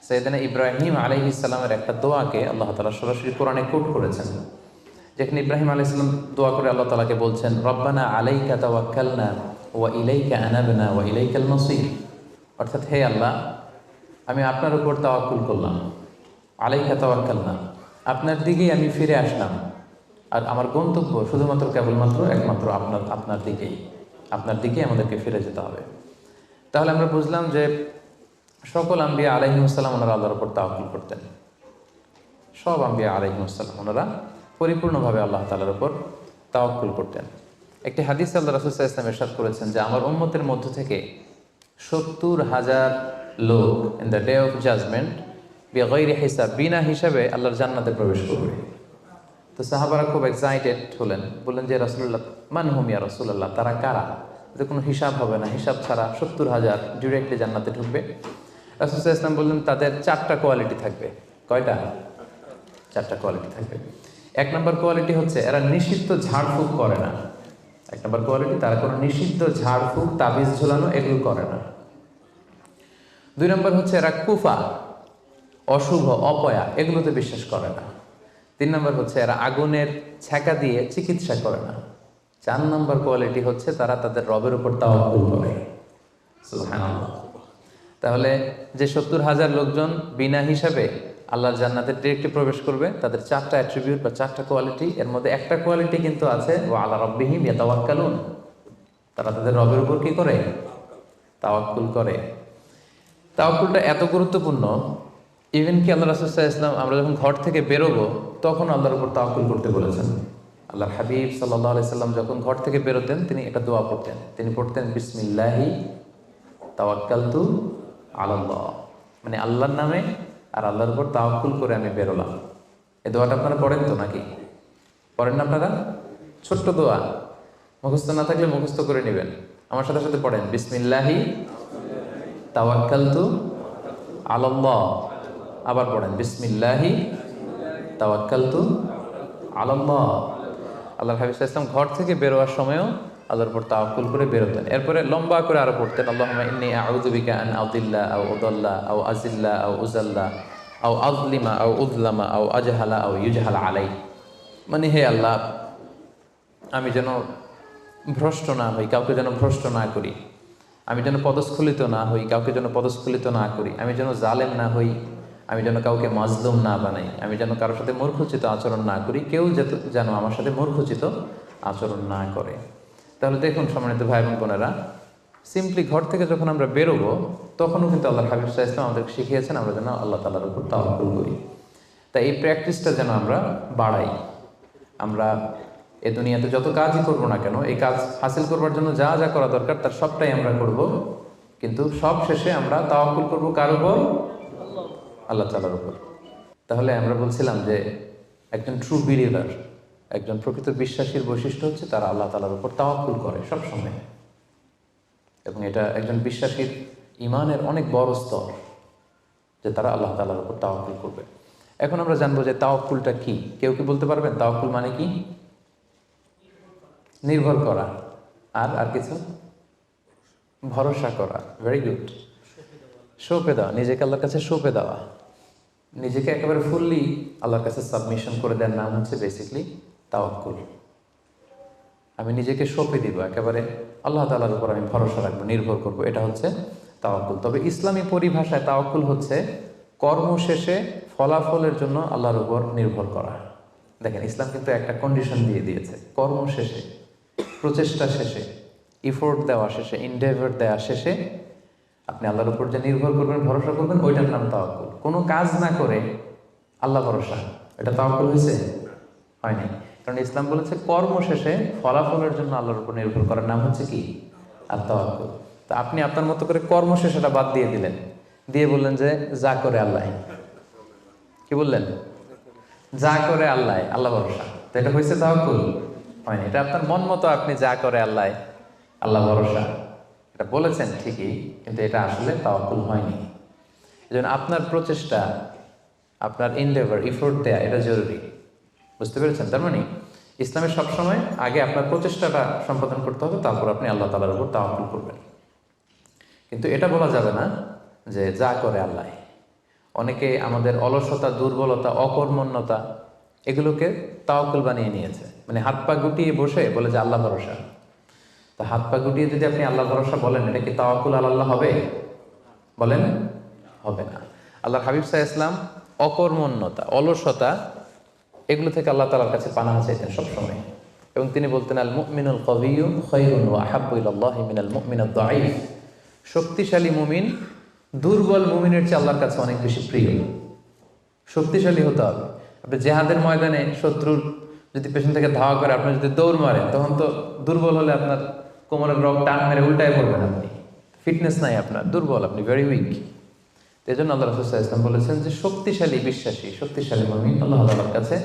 সাইয়েদনা ইব্রাহিম আলাইহিস সালামের একটা দোয়াকে আল্লাহ তাআলা সরাসরি কোরআনে কোট করেছেন, যেখানে ইব্রাহিম আলাইহিস সালাম দোয়া করে আল্লাহ তাআলাকে বলছেন, রব্বানা আলাইকা তাওয়াক্কালনা ওয়া ইলাইকা আনাবনা ওয়া ইলাইকাল মাসির। অর্থাৎ, হে আল্লাহ, আমি আপনার উপর তাওয়াক্কুল করলাম, আলাইকা তাওয়াক্কালনা, আপনার দিকেই আমি ফিরে আসলাম, আর আমার গন্তব্য শুধুমাত্র কেবলমাত্র একমাত্র আপনার দিকেই আমাদেরকে ফিরে যেতে হবে। তাহলে আমরা বুঝলাম যে সকল আম্বিয়া আলাইহিমুসসালাম ওনারা আল্লাহর উপর তাওয়াক্কুল করতেন। সব আম্বিয়া আলাইহিমুসসালাম ওনারা পরিপূর্ণভাবে আল্লাহ তাআলার উপর তাওয়াক্কুল করতেন। একটি হাদিস আল্লাহ রাসূল সাল্লাল্লাহু আলাইহি ওয়াসাল্লাম ইরশাদ করেছেন যে আমার উম্মতের মধ্য থেকে ৭০,০০০ লোক in the day of judgment বিগাইরি হিসাব, বিনা হিসাবে আল্লাহর জান্নাতে প্রবেশ করবে। তো সাহাবারা খুব এক্সাইটেড হলেন, বললেন যে রাসূলুল্লাহ, মান হুম ইয়া রাসূলুল্লাহ, তারা কারা? এতে কোনো হিসাব হবে না, হিসাব ছাড়া ৭০,০০০ ডিরেক্টলি জান্নাতে ঢুকবে। রাসূল সাল্লাল্লাহু আলাইহি ওয়াসাল্লাম বললেন তাদের 4টা কোয়ালিটি থাকবে। কয়টা? 4টা কোয়ালিটি থাকবে। 1 নম্বর কোয়ালিটি হচ্ছে এরা নিষিদ্ধ ঝাড়ফুঁক করে না। 1 নম্বর কোয়ালিটি, তারা কোনো নিষিদ্ধ ঝাড়ফুঁক, তাবিজ ঝোলানো এগুলো করে না। 2 নম্বর হচ্ছে এরা কুফা, অশুভ, অপয়া এগুলোতে বিশ্বাস করে না। 3 নম্বর হচ্ছে এরা আগুনের ছ্যাঁকা দিয়ে চিকিৎসা করে না। 4 নম্বর কোয়ালিটি হচ্ছে তারা তাদের রবের উপর তাওয়াক্কুল করে। সুবহানাল্লাহ। তাহলে যে ৭০,০০০ লোকজন বিনা হিসাবে আল্লাহর জান্নাতে ডিরেক্টলি প্রবেশ করবে, তাদের 4টা অ্যাট্রিবিউট বা 4টা কোয়ালিটি, এর মধ্যে একটা কোয়ালিটি কিন্তু আছে, ওয়া আলা রাব্বিহিম ইয়াতাওয়াক্কালুন, তারা তাদের রবের উপর কি করে? তাওয়াক্কুল করে। তাওয়াক্কুলটা এত গুরুত্বপূর্ণ, ইভেন কি আল্লাহ রাসূল সাল্লাল্লাহু আলাইহি ওয়াসাল্লাম আমরা যখন ঘর থেকে বেরোবো তখন আল্লাহর উপর তাওয়াক্কুল করতে বলেছেন। আল্লাহর হাবিব সাল্লাল্লাহু আলাইহি সাল্লাম যখন ঘর থেকে বেরোতেন তিনি একটা দোয়া পড়তেন, তিনি পড়তেন বিসমিল্লাহি তাওয়াক্কালতু আলাল্লাহ, মানে আল্লাহর নামে আর আল্লাহর উপর তাওয়াক্কুল করে আমি বেরোলাম। এই দোয়াটা আপনারা পড়েন তো নাকি? পড়েন না আপনারা? ছোট্ট দোয়া, মুখস্থ না থাকলে মুখস্থ করে নেবেন। আমার সাথে সাথে পড়েন, বিসমিল্লাহি তাওয়াক্কালতু আলাল্লাহ। আবার পড়েন, বিসমিল্লাহি তাওয়াক্কালতু আলাল্লাহ। আল্লাহর হাবিব সাল্লাল্লাহু আলাইহি ওয়াসাল্লাম ঘর থেকে বেরোয়ার সময়ও আল্লাহর উপর তাওয়াক্কুল করে বেরোতেন। এরপরে লম্বা করে আরো পড়তেন, আল্লাহুম্মা ইন্নী আউযু বিকা আন আযিল্লা আও উযাল্লা আও আযিল্লা আও উযাল্লা আও আযলিমা আও উযলামা আও আজহালা আও ইউজহালা আলাই। মানে হে আল্লাহ, আমি যেন ভ্রষ্ট না হই, কাউকে যেন ভ্রষ্ট না করি, আমি যেন পদস্খলিত না হই, কাউকে যেন পদস্খলিত না করি, আমি যেন জালেম না হই, আমি যেন কাউকে মাজলুম না বানাই, আমি যেন কারোর সাথে মূর্খোচিত আচরণ না করি, কেউ যেন আমার সাথে মূর্খোচিত আচরণ না করে। তাহলে দেখুন সম্মানিত ভাই এবং বোনেরা, সিম্পলি ঘর থেকে যখন আমরা বেরোবো তখনও কিন্তু আল্লাহর হাবিব সাল্লাল্লাহু আলাইহি ওয়াসাল্লাম আমাদেরকে শিখিয়েছেন আমরা যেন আল্লাহ তাআলার উপর তাওয়াক্কুল করি। তাই এই প্র্যাকটিসটা যেন আমরা বাড়াই। আমরা এ দুনিয়াতে যত কাজই করবো না কেন, এই কাজ হাসিল করবার জন্য যা যা করা দরকার তার সবটাই আমরা করব, কিন্তু সব শেষে আমরা তাওয়াক্কুল করবো কার উপর? আল্লাহ তাআলার উপর। তাহলে আমরা বলছিলাম যে একজন ট্রু বিলিভার, একজন প্রকৃত বিশ্বাসীর বৈশিষ্ট্য হচ্ছে তারা আল্লাহ তাআলার উপর তাওয়াক্কুল করে সবসময়, এবং এটা একজন বিশ্বাসীর ঈমানের অনেক বড় স্তর যে তারা আল্লাহ তাআলার উপর তাওয়াক্কুল করবে। এখন আমরা জানবো যে তাওয়াক্কুলটা কি। কেউ কি বলতে পারবেন তাওয়াক্কুল মানে কি? নির্ভর করা, আর কিছু? ভরসা করা। Very good. সঁপে দেওয়া, নিজেকে আল্লাহর কাছে সঁপে দেওয়া, নিজেকে একেবারে ফুললি আল্লাহর কাছে সাবমিশন করে দেওয়ার নাম হচ্ছে বেসিকলি তাওয়াক্কুল। আমি নিজেকে সঁপে দিব, একেবারে আল্লাহ তাআলার উপর আমি ভরসা রাখবো, নির্ভর করবো, এটা হচ্ছে তাওয়াক্কুল। তবে ইসলামী পরিভাষায় তাওয়াক্কুল হচ্ছে কর্ম শেষে ফলাফলের জন্য আল্লাহর উপর নির্ভর করা। দেখেন, ইসলাম কিন্তু একটা কন্ডিশন দিয়ে দিয়েছে, কর্ম শেষে, প্রচেষ্টা শেষে, ইফোর্ট দেওয়া শেষে, ইনডেভার দেওয়া শেষে আপনি আল্লাহর উপর যে নির্ভর করবেন, ভরসা করবেন, ওইটার নাম তাওয়াক্কুল। কোনো কাজ না করে আল্লাহ ভরসা, এটা তাওয়াক্কুল হয়েছে? হয়নি। কারণ ইসলাম বলেছে কর্ম শেষে ফলাফলের জন্য আল্লাহর উপর নির্ভর করার নাম হচ্ছে কি? আর তাওয়াক্কুল। তা আপনি আপনার মতো করে কর্ম শেষেটা বাদ দিয়ে দিলেন, দিয়ে বললেন যে যা করে আল্লাহ। কি বললেন? যা করে আল্লাহ, আল্লাহ ভরসা। তো এটা হয়েছে তাওয়াক্কুল? হয়নি। এটা আপনার মন মতো আপনি যা করে আল্লাহ, আল্লাহ ভরসা, এটা বলেছেন ঠিকই, কিন্তু এটা আসলে তাওয়াক্কুল হয়নি। এজন্য আপনার প্রচেষ্টা, আপনার এনডেভার, এফোর্ট দেয়া এটা জরুরি। বুঝতে পেরেছেন? তার মানে ইসলামে সবসময় আগে আপনার প্রচেষ্টাটা সম্পাদন করতে হবে, তারপর আপনি আল্লাহ তাআলার উপর তাওয়াক্কুল করবেন। কিন্তু এটা বলা যাবে না যে যা করে আল্লাহ, অনেকে আমাদের অলসতা, দুর্বলতা, অকর্মণ্যতা এগুলোকে তাওয়াক্কুল বানিয়ে নিয়েছে। মানে হাত পা গুটিয়ে বসে বলে যে আল্লাহ ভরসা। তা হাত পা গুটিয়ে যদি আপনি আল্লাহ ভরসা বলেন, এটা কি তাওয়াক্কুল আল্লাহ হবে? বলেন, হবে না। আল্লাহ হাবিব সাল্লাল্লাহু আলাইহি ওয়াসাল্লাম অকর্মণ্যতা, অলসতা এগুলো থেকে আল্লাহ তাআলার কাছে পানাহ চাইতেন সবসময়, এবং তিনি বলতেন আল মুমিনুল কবিয়্যু খায়রুন ওয়া আহাব্বু ইলাল্লাহি মিনাল মুমিনিদ দাঈফ। শক্তিশালী মুমিন দুর্বল মুমিনের চেয়ে আল্লাহর কাছে অনেক বেশি প্রিয়। শক্তিশালী হতে হবে। আপনি জেহাদের ময়দানে শত্রুর যদি পেছন থেকে ধাওয়া করে আপনি যদি দৌড় মারেন, তখন তো দুর্বল হলে আপনার কোমরের রগ টান মেরে উল্টায় পড়বেন, আপনি ফিটনেস নাই, আপনার দুর্বল, আপনি ভেরি উইক। এই জন্য আল্লাহ রাসূল সাল্লাল্লাহু আলাইহি ওয়াসাল্লাম বলেছেন যে শক্তিশালী বিশ্বাসী, শক্তিশালী মুমিন আল্লাহ তাআলার কাছে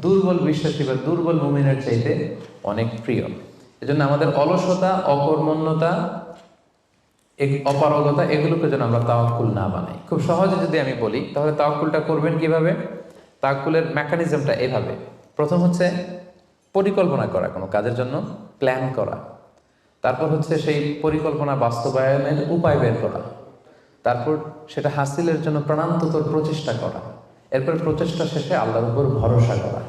দুর্বল বিশ্বাসী বা দুর্বল মুমিনের চাইতে অনেক প্রিয়। এজন্য আমাদের অলসতা, অকর্মণ্যতা, অপারগতা এগুলোকে যেন আমরা তাওয়াক্কুল না বানাই। খুব সহজে যদি আমি বলি, তাহলে তাওয়াক্কুলটা করবেন কিভাবে? তাওয়াক্কুলের মেকানিজমটা এভাবে। প্রথম হচ্ছে পরিকল্পনা করা, কোনো কাজের জন্য প্ল্যান করা। তারপর হচ্ছে সেই পরিকল্পনা বাস্তবায়নের উপায় বের করা। তারপর সেটা হাসিলের জন্য প্রাণান্তকর প্রচেষ্টা করা। এরপর প্রচেষ্টা শেষে আল্লাহর উপর ভরসা করা।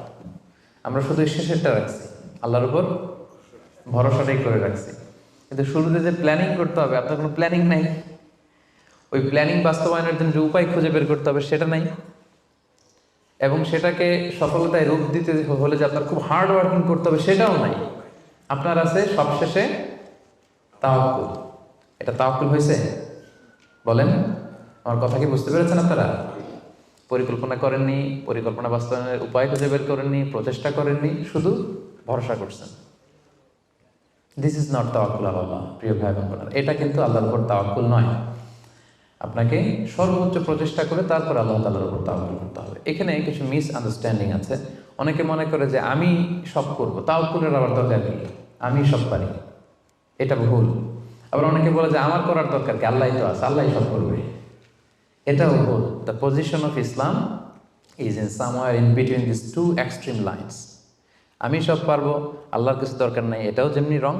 আমরা শুধু শেষেরটা রাখছি, আল্লাহর উপর ভরসাটাই করে রাখছি, কিন্তু শুরুতে যে প্ল্যানিং করতে হবে, আপনার কোনো প্ল্যানিং নাই। ওই প্ল্যানিং বাস্তবায়নের জন্য যে উপায় খুঁজে বের করতে হবে সেটা নাই, এবং সেটাকে সফলতায় রূপ দিতে হলে যে আপনার খুব হার্ড ওয়ার্কিং করতে হবে সেটাও নাই। আপনার আছে সবশেষে তাওয়াক্কুল। এটা তাওয়াক্কুল হয়েছে? বলেন, আমার কথা কি বুঝতে পেরেছেন আপনারা? পরিকল্পনা করেননি, পরিকল্পনা বাস্তবায়নের উপায় খুঁজে বের করেননি, প্রচেষ্টা করেননি, শুধু ভরসা করছেন। দিস ইজ নট তাওয়াক্কুল আল্লাহ। প্রিয় ভাই বোনেরা, এটা কিন্তু আল্লাহর উপর তাওয়াক্কুল নয়। আপনাকে সর্বোচ্চ প্রচেষ্টা করে তারপর আল্লাহ তাআলার উপর তাওয়াক্কুল করতে হবে। এখানে কিছু মিস আন্ডারস্ট্যান্ডিং আছে। অনেকে মনে করে যে আমি সব করব, তাওয়াক্কুলের আবার দরকার কি, আমি সব পারি, এটা ভুল। আবার অনেকে বলে যে আমার করার দরকার কি, আল্লাহই তো আছে, আল্লাহই সব করবে, এটাও ভুল। The position of Islam is in somewhere in between this two extreme lines. আমি সব পারবো, আল্লাহর কিছু দরকার নাই, এটাও যেমনি রং।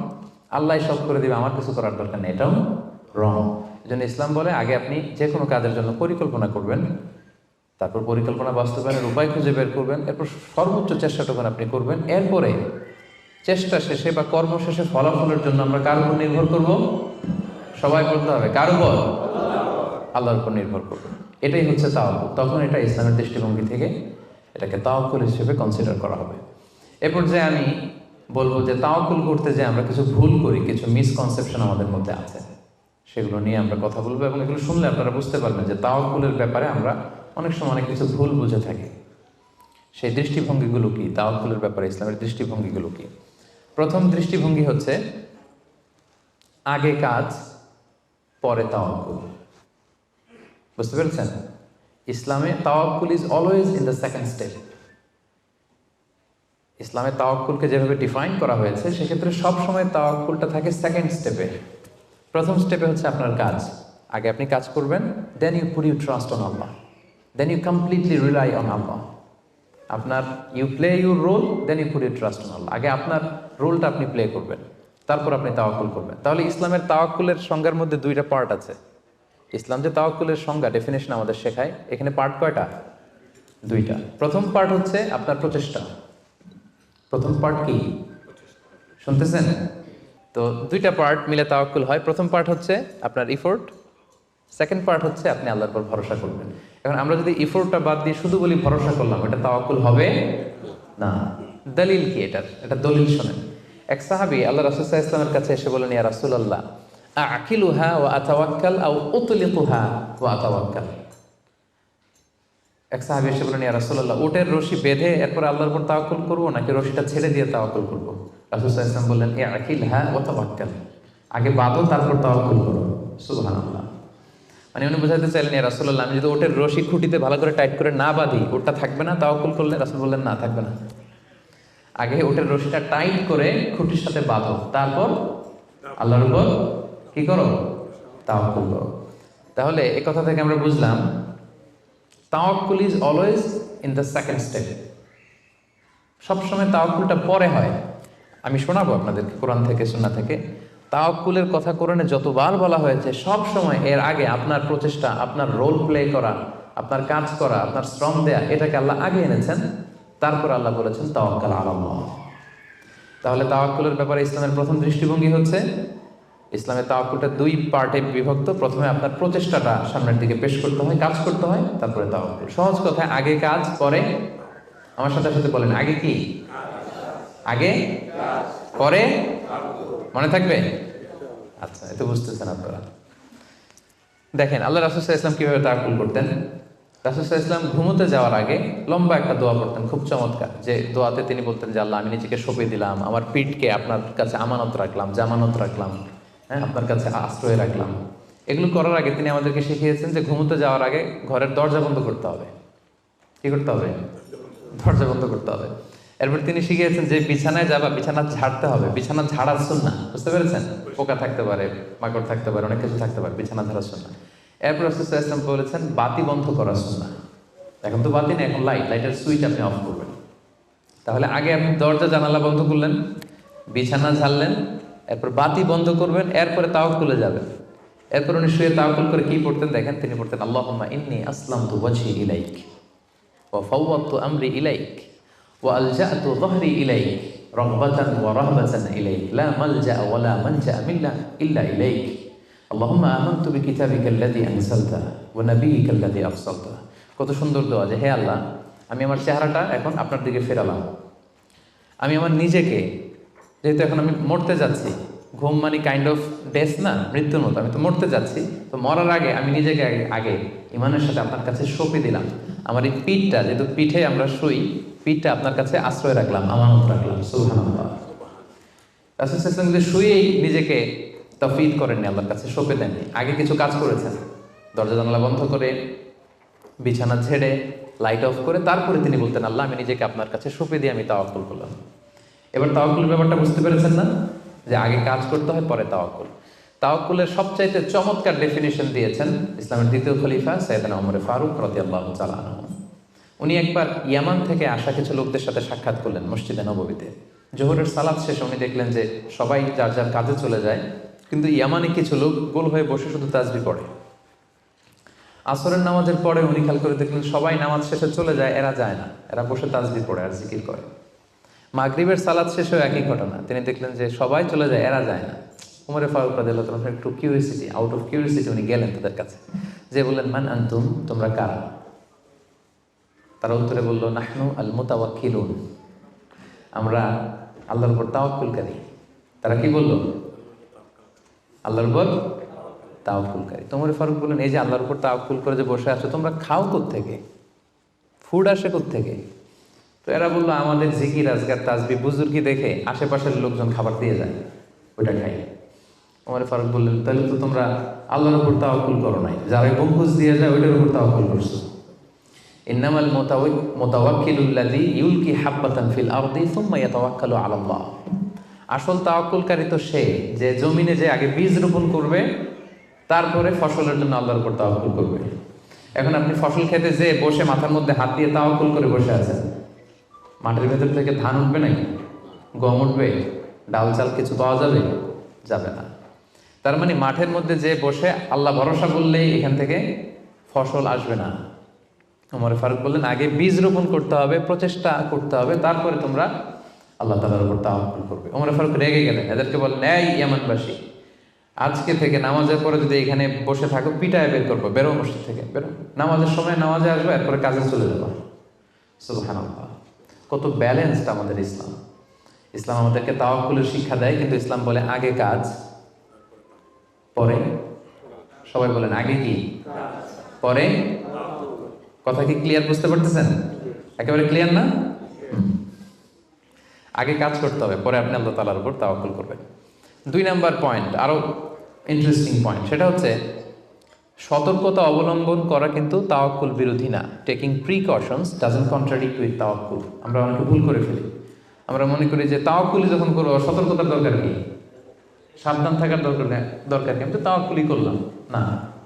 আল্লাহ সব করে দিবে, আমার কিছু করার দরকার নেই, এটাও রং। এই জন্য ইসলাম বলে আগে আপনি যে কোনো কাজের জন্য পরিকল্পনা করবেন, তারপর পরিকল্পনা বাস্তবায়নের উপায় খুঁজে বের করবেন, এরপর সর্বোচ্চ চেষ্টাটুকু আপনি করবেন। এরপরে চেষ্টা শেষে বা কর্ম শেষে ফলাফলের জন্য আমরা কার উপর নির্ভর করব? সবাই বলতে হবে কার উপর? আল্লাহর উপর নির্ভর করব। এটাই হচ্ছে তাওয়াক্কুল। তখন এটা ইসলামের দৃষ্টিভঙ্গি থেকে এটাকে তাওয়াক্কুল হিসেবে কনসিডার করা হবে। এরপর যে আমি বলবো যে তাওয়াক্কুল করতে যে আমরা কিছু ভুল করি, কিছু মিসকনসেপশন আমাদের মধ্যে আছে, সেগুলো নিয়ে আমরা কথা বলবো, এবং এগুলো শুনলে আপনারা বুঝতে পারবেন যে তাওয়াক্কুলের ব্যাপারে আমরা অনেক সময় অনেক কিছু ভুল বুঝে থাকি। সেই দৃষ্টিভঙ্গিগুলো কি, তাওয়াক্কুলের ব্যাপারে ইসলামের দৃষ্টিভঙ্গিগুলো কি? প্রথম দৃষ্টিভঙ্গি হচ্ছে আগে কাজ পরে তাওয়াক্কুল। বুঝতে পেরেছেন? ইসলামে তাওয়াক্কুল is always in the second step. ইসলামে তাওয়াক্কুলকে যেভাবে ডিফাইন করা হয়েছে, সেক্ষেত্রে সবসময় তাওয়াক্কুলটা থাকে সেকেন্ড স্টেপে। প্রথম স্টেপে হচ্ছে আপনার কাজ। আগে আপনি কাজ করবেন, then you put you trust on Allah, then you completely rely on Allah. আপনার you play your role, then you put you trust on Allah. আগে আপনার রোলটা আপনি প্লে করবেন, তারপর আপনি তাওয়াক্কুল করবেন। তাহলে ইসলামের তাওয়াক্কুলের সংজ্ঞার মধ্যে দুইটা পার্ট আছে। ইসলাম যে তাওয়াক্কুলের সংজ্ঞা, ডেফিনেশন আমাদের শেখায়, এখানে পার্ট কয়টা? দুইটা। প্রথম পার্ট হচ্ছে আপনার প্রচেষ্টা। প্রথম পার্ট কি শুনতেছেন? তো দুইটা পার্ট মিলে তাওয়াক্কুল হয়। প্রথম পার্ট হচ্ছে আপনার ইফোর্ট, সেকেন্ড পার্ট হচ্ছে আপনি আল্লাহর উপর ভরসা করবেন। এখন আমরা যদি ইফোর্টটা বাদ দিয়ে শুধু বলি ভরসা করলাম, এটা তাওয়াক্কুল হবে না। দলিল কি এটার? এটা দলিল শোনেন। এক সাহাবী আল্লাহ রাসূল সাল্লাল্লাহু আলাইহি ওয়াসাল্লামের কাছে এসে বলেন, ইয়া রাসূলুল্লাহ আকিলুহা ওয়া আতাওয়াক্কাল আও উতলিকুহা ওয়া আতাওয়াক্কাল। এক সাহাবী এসে বলেন, ইয়া রাসূলুল্লাহ উটের রশি বেঁধে এরপর আল্লাহর উপর তাওয়াক্কুল করবো, নাকি রশিটা ছেড়ে দিয়ে তাওয়াক্কুল করবো? রাসূল সাল্লাল্লাহু আলাইহি ওয়াসাল্লাম বললেন, আকিলহা ওয়া তাওয়াক্কাল, আগে বাঁধো তারপর তাওয়াক্কুল করো। সুবহানাল্লাহ। মানে উনি বোঝাতে চাইলেন, ইয়া রাসূলুল্লাহ আমি যদি ওটের রশি খুঁটিতে ভালো করে টাইট করে না বাঁধি, ওটা থাকবে না তাওয়াক্কুল করলে? রাসূল বললেন, না, থাকবে না। আগে ওটের রশিটা টাইট করে খুঁটির সাথে বাঁধো, তারপর আল্লাহর উপর কি করো? তাওয়াক্কুল করো। তাহলে এই কথা থেকে আমরা বুঝলাম তাওয়াক্কুল is always in the second step. সবসময় তাওয়াক্কুলটা পরে হয়। আমি শোনাবো আপনাদেরকে কোরআন থেকে, সুন্নাহ থেকে। তাওয়াক্কুলের কথা কোরআনে যতবার বলা হয়েছে, সব সময় এর আগে আপনার প্রচেষ্টা, আপনার রোল প্লে করা, আপনার কাজ করা, আপনার শ্রম দেয়া, এটাকে আল্লাহ আগে এনেছেন। তারপর আল্লাহ বলেছেন তাওয়াক্কাল আলাল্লাহ। তাহলে তাওয়াক্কুলের ব্যাপারে ইসলামের প্রথম দৃষ্টিভঙ্গি হচ্ছে, ইসলামের তাওয়াক্কুলটা দুই পার্টে বিভক্ত। প্রথমে আপনার প্রচেষ্টাটা সামনের দিকে পেশ করতে হয়, কাজ করতে হয়, তারপরে তাওয়াক্কুল। সহজ কথায় আগে কাজ, পরে, আমার সাথে সাথে বলেন, আগে কি? আগে, পরে, মনে থাকবে? আচ্ছা, এত বুঝতেছেন আপনারা। দেখেন আল্লাহ রাসূল সাল্লাল্লাহু আলাইহি ওয়াসাল্লাম কিভাবে তাওয়াক্কুল করতেন। রাসূল সাল্লাল্লাহু আলাইহি ওয়াসাল্লাম ঘুমোতে যাওয়ার আগে লম্বা একটা দোয়া করতেন, খুব চমৎকার। যে দোয়াতে তিনি বলতেন যে আল্লাহ, আমি নিজেকে সঁপে দিলাম, আমার পিঠকে আপনার কাছে আমানত রাখলাম, জামানত রাখলাম, হ্যাঁ, আপনার কাছে আশ্রয় রাখলাম। এগুলো করার আগে তিনি আমাদেরকে শিখিয়েছেন যে ঘুমোতে যাওয়ার আগে ঘরের দরজা বন্ধ করতে হবে। কি করতে হবে? দরজা বন্ধ করতে হবে। এরপর তিনি শিখিয়েছেন যে বিছানায় যাবা, বিছানা ঝাড়তে হবে। বিছানা ঝাড়ার সুন্নাহ, বুঝতে পেরেছেন? পোকা থাকতে পারে, মাকড় থাকতে পারে, অনেক কিছু থাকতে পারে, বিছানা ঝাড়ার সুন্নাহ। এরপর রাসূল সাল্লাল্লাহু আলাইহি ওয়াসাল্লাম বলেছেন বাতি বন্ধ করার সুন্নাহ। এখন তো বাতি নেই, এখন লাইটের সুইচ আপনি অফ করবেন। তাহলে আগে আপনি দরজা জানালা বন্ধ করলেন, বিছানা ঝাড়লেন, এরপর বাতি বন্ধ করবেন, এরপরে তাওয়াক্কুলে যাবেন। এরপর উনি শুয়ে তাওয়াক্কুল করে কি পড়তেন দেখেন, তিনি পড়তেন আল্লাহুম্মা ইন্নী আসলামতু ওয়াজহি ইলাইক ওয়া ফাওয়াদতু আমরি ইলাইক ওয়া আলজা'তু যহরি ইলাইক রাগবাতান ওয়া রাহবাতান ইলাইক লা মালজা ওয়া লা মানজা ইল্লা ইলাইক আল্লাহুম্মা আমানতু বিকিতাবিকাল্লাযী আনজালতা ওয়া নাবিয়্যিকাল্লাযী আরসালতা। কত সুন্দর দোয়া যে হে আল্লাহ, আমি আমার চেহারাটা এখন আপনার দিকে ফেরালাম। আমি আমার নিজেকে, যেহেতু এখন আমি মরতে যাচ্ছি, ঘুম মানে কাইন্ড অফ ডেথ না, মৃত্যুর মতো, আমি তো মরতে যাচ্ছি, তো মরার আগে আমি নিজেকে আগে ইমানের সাথে আপনার কাছে সঁপে দিলাম। আমার এই পিঠটা, যেহেতু পিঠে আমরা শুই, পিঠটা আপনার কাছে আশ্রয় রাখলাম, আমানত রাখলাম। সুবহানাল্লাহ। রাসূল সাল্লাল্লাহু আলাইহি ওয়াসাল্লাম যে শুয়েই নিজেকে তাফওয়ীদ করেননি, আল্লাহর কাছে সঁপে দেননি, আগে কিছু কাজ করেছেন। দরজা জানালা বন্ধ করে, বিছানা ঝেড়ে, লাইট অফ করে, তারপরে তিনি বলতেন আল্লাহ, আমি নিজেকে আপনার কাছে সঁপে দিয়ে আমি তাওয়াক্কুল করলাম। এবার তাওয়াক্কুলের ব্যাপারটা বুঝতে পেরেছেন না, যে আগে কাজ করতে হয়, পরে তাওয়াক্কুল। তাওয়াক্কুলের সবচাইতে চমৎকার ডেফিনিশন দিয়েছেন ইসলামের দ্বিতীয় খলিফা সাইয়েদনা ওমর ফারুক রাদিয়াল্লাহু তাআলা আনহু। উনি একবার ইয়ামান থেকে আসা কিছু লোকদের সাথে সাক্ষাৎ করলেন মসজিদে নববীতে। জোহরের সালাত শেষে উনি দেখলেন যে সবাই যার যার কাজে চলে যায়, কিন্তু ইয়ামানে কিছু লোক গোল হয়ে বসে শুধু তাসবিহ পড়ে। আসরের নামাজের পরে উনি খেয়াল করে দেখলেন সবাই নামাজ শেষে চলে যায়, এরা যায় না, এরা বসে তাসবিহ পড়ে আর জিকির করে। মাগরিবের সালাত শেষেও একই ঘটনা, তিনি দেখলেন যে সবাই চলে যায়, এরা যায় না। ওমর ফারুক রাদিয়াল্লাহু তাআলা একটু কিউরিওসিটি, আউট অফ কিউরিওসিটি উনি গেলেন তাদের কাছে, যে বললেন মান আনতুম, তোমরা কারা? তারা উত্তরে বলল নাহনু আল মুতাওয়াক্কিলুন, আমরা আল্লাহর উপর তাওয়াক্কুলকারী। তারা কি বলল? আল্লাহর উপর তাওয়াক্কুলকারী। ওমর ফারুক বললেন এই যে আল্লাহর উপর তাওয়াক্কুল করে যে বসে আছো, তোমরা খাও কোত্থেকে? ফুড আসে কোত্থেকে? তো এরা বললো আমাদের জিকির আজকার তাসবিহ বুজুর্গি দেখে আশেপাশের লোকজন খাবার দিয়ে যায়, ওইটা খাই। ওমর ফারুক বললেন তাহলে তো তোমরা আল্লাহর উপর তাওয়াক্কুল করো নাই, যারা গম্বুজ দিয়ে যায় ওইটার উপর তাওয়াক্কুল করছো। ইন্নামাল মুতাওয়াক্কিলুল্লাযী ইউলকি হাব্বাতান ফিল আরদি সুম্মা ইয়াতাওয়াক্কালু আলাল্লাহ। আসল তাওয়াক্কুলকারী তো সে, যে জমিনে যে আগে বীজ রোপণ করবে, তারপরে ফসলের জন্য আল্লাহর উপর তাওয়াক্কুল করবে। এখন আপনি ফসল খেতে যে বসে মাথার মধ্যে হাত দিয়ে তাওয়াক্কুল করে বসে আছেন, মাটির ভেতর থেকে ধান উঠবে নাকি? গম উঠবে? ডাল চাল কিছু পাওয়া যাবে? যাবে না। তার মানে মাঠের মধ্যে যে বসে আল্লাহ ভরসা করলেই এখান থেকে ফসল আসবে না। ওমর ফারুক বললেন আগে বীজ রোপণ করতে হবে, প্রচেষ্টা করতে হবে, তারপরে তোমরা আল্লাহ তাআলার উপর তাওয়াক্কুল করবে। ওমর ফারুক রেগে গেলেন, এদেরকে বললেন এই ইয়ামানবাসী, আজকে থেকে নামাজের পরে যদি এখানে বসে থাকো পিটায় বের করবো, বেরো মসজিদ থেকে, বেরো। নামাজের সময় নামাজে আসবে, এরপরে কাজে চলে যাবো। সুবহানাল্লাহ, কত ব্যালেন্সড আমাদের ইসলাম। ইসলাম আমাদেরকে তাওয়াক্কুলের শিক্ষা দেয়, কিন্তু ইসলাম বলে আগে কাজ পরে। সবাই বলেন আগে কি পরে? কথা কি ক্লিয়ার, বুঝতে পারতেছেন? একেবারে ক্লিয়ার না? আগে কাজ করতে হবে, পরে আপনি আল্লাহ তাআলার উপর তাওয়াক্কুল করবেন। 2 নাম্বার পয়েন্ট, আরো ইন্টারেস্টিং পয়েন্ট, সেটা হচ্ছে সতর্কতা অবলম্বন করা কিন্তু তাওয়াক্কুল বিরোধী না। Taking precautions doesn't contradict with তাওয়াক্কুল। আমরা অনেকে ভুল করে ফেলি, আমরা মনে করি যে তাওয়াক্কুলই যখন করবো সতর্কতার দরকার কি, সাবধান থাকার দরকার কি, আমি তো তাওয়াক্কুলই করলাম। না,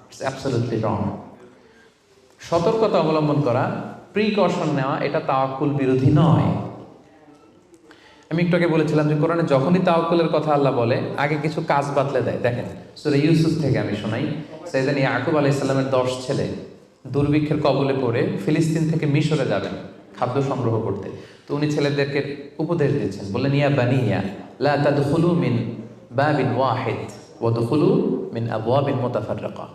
ইটস অ্যাবসলিউটলি রং। সতর্কতা অবলম্বন করা, প্রিকশন নেওয়া, এটা তাওয়াক্কুল বিরোধী নয়। আমি একটু আগে বলেছিলাম যে কোরআনে যখনই তাওয়াক্কুলের কথা আল্লাহ বলে আগে কিছু কাজ বাতলে দেয়। দেখেন সূরা ইউসুফ থেকে আমি শোনাই, সাইয়েদনা ইয়াকুব আলাইহিস সালামের 10 ছেলে দুর্ভিক্ষের কবলে পড়ে ফিলিস্তিন থেকে মিশরে যাবেন খাদ্য সংগ্রহ করতে। তো উনি ছেলেদেরকে উপদেশ দিচ্ছেন, বললেন ইয়া বানিয়া লা তাদখুলু মিন বাবিন ওয়াহিদ ওয়া দুখুলু মিন আবওয়াবিন মুতাফাররিকা।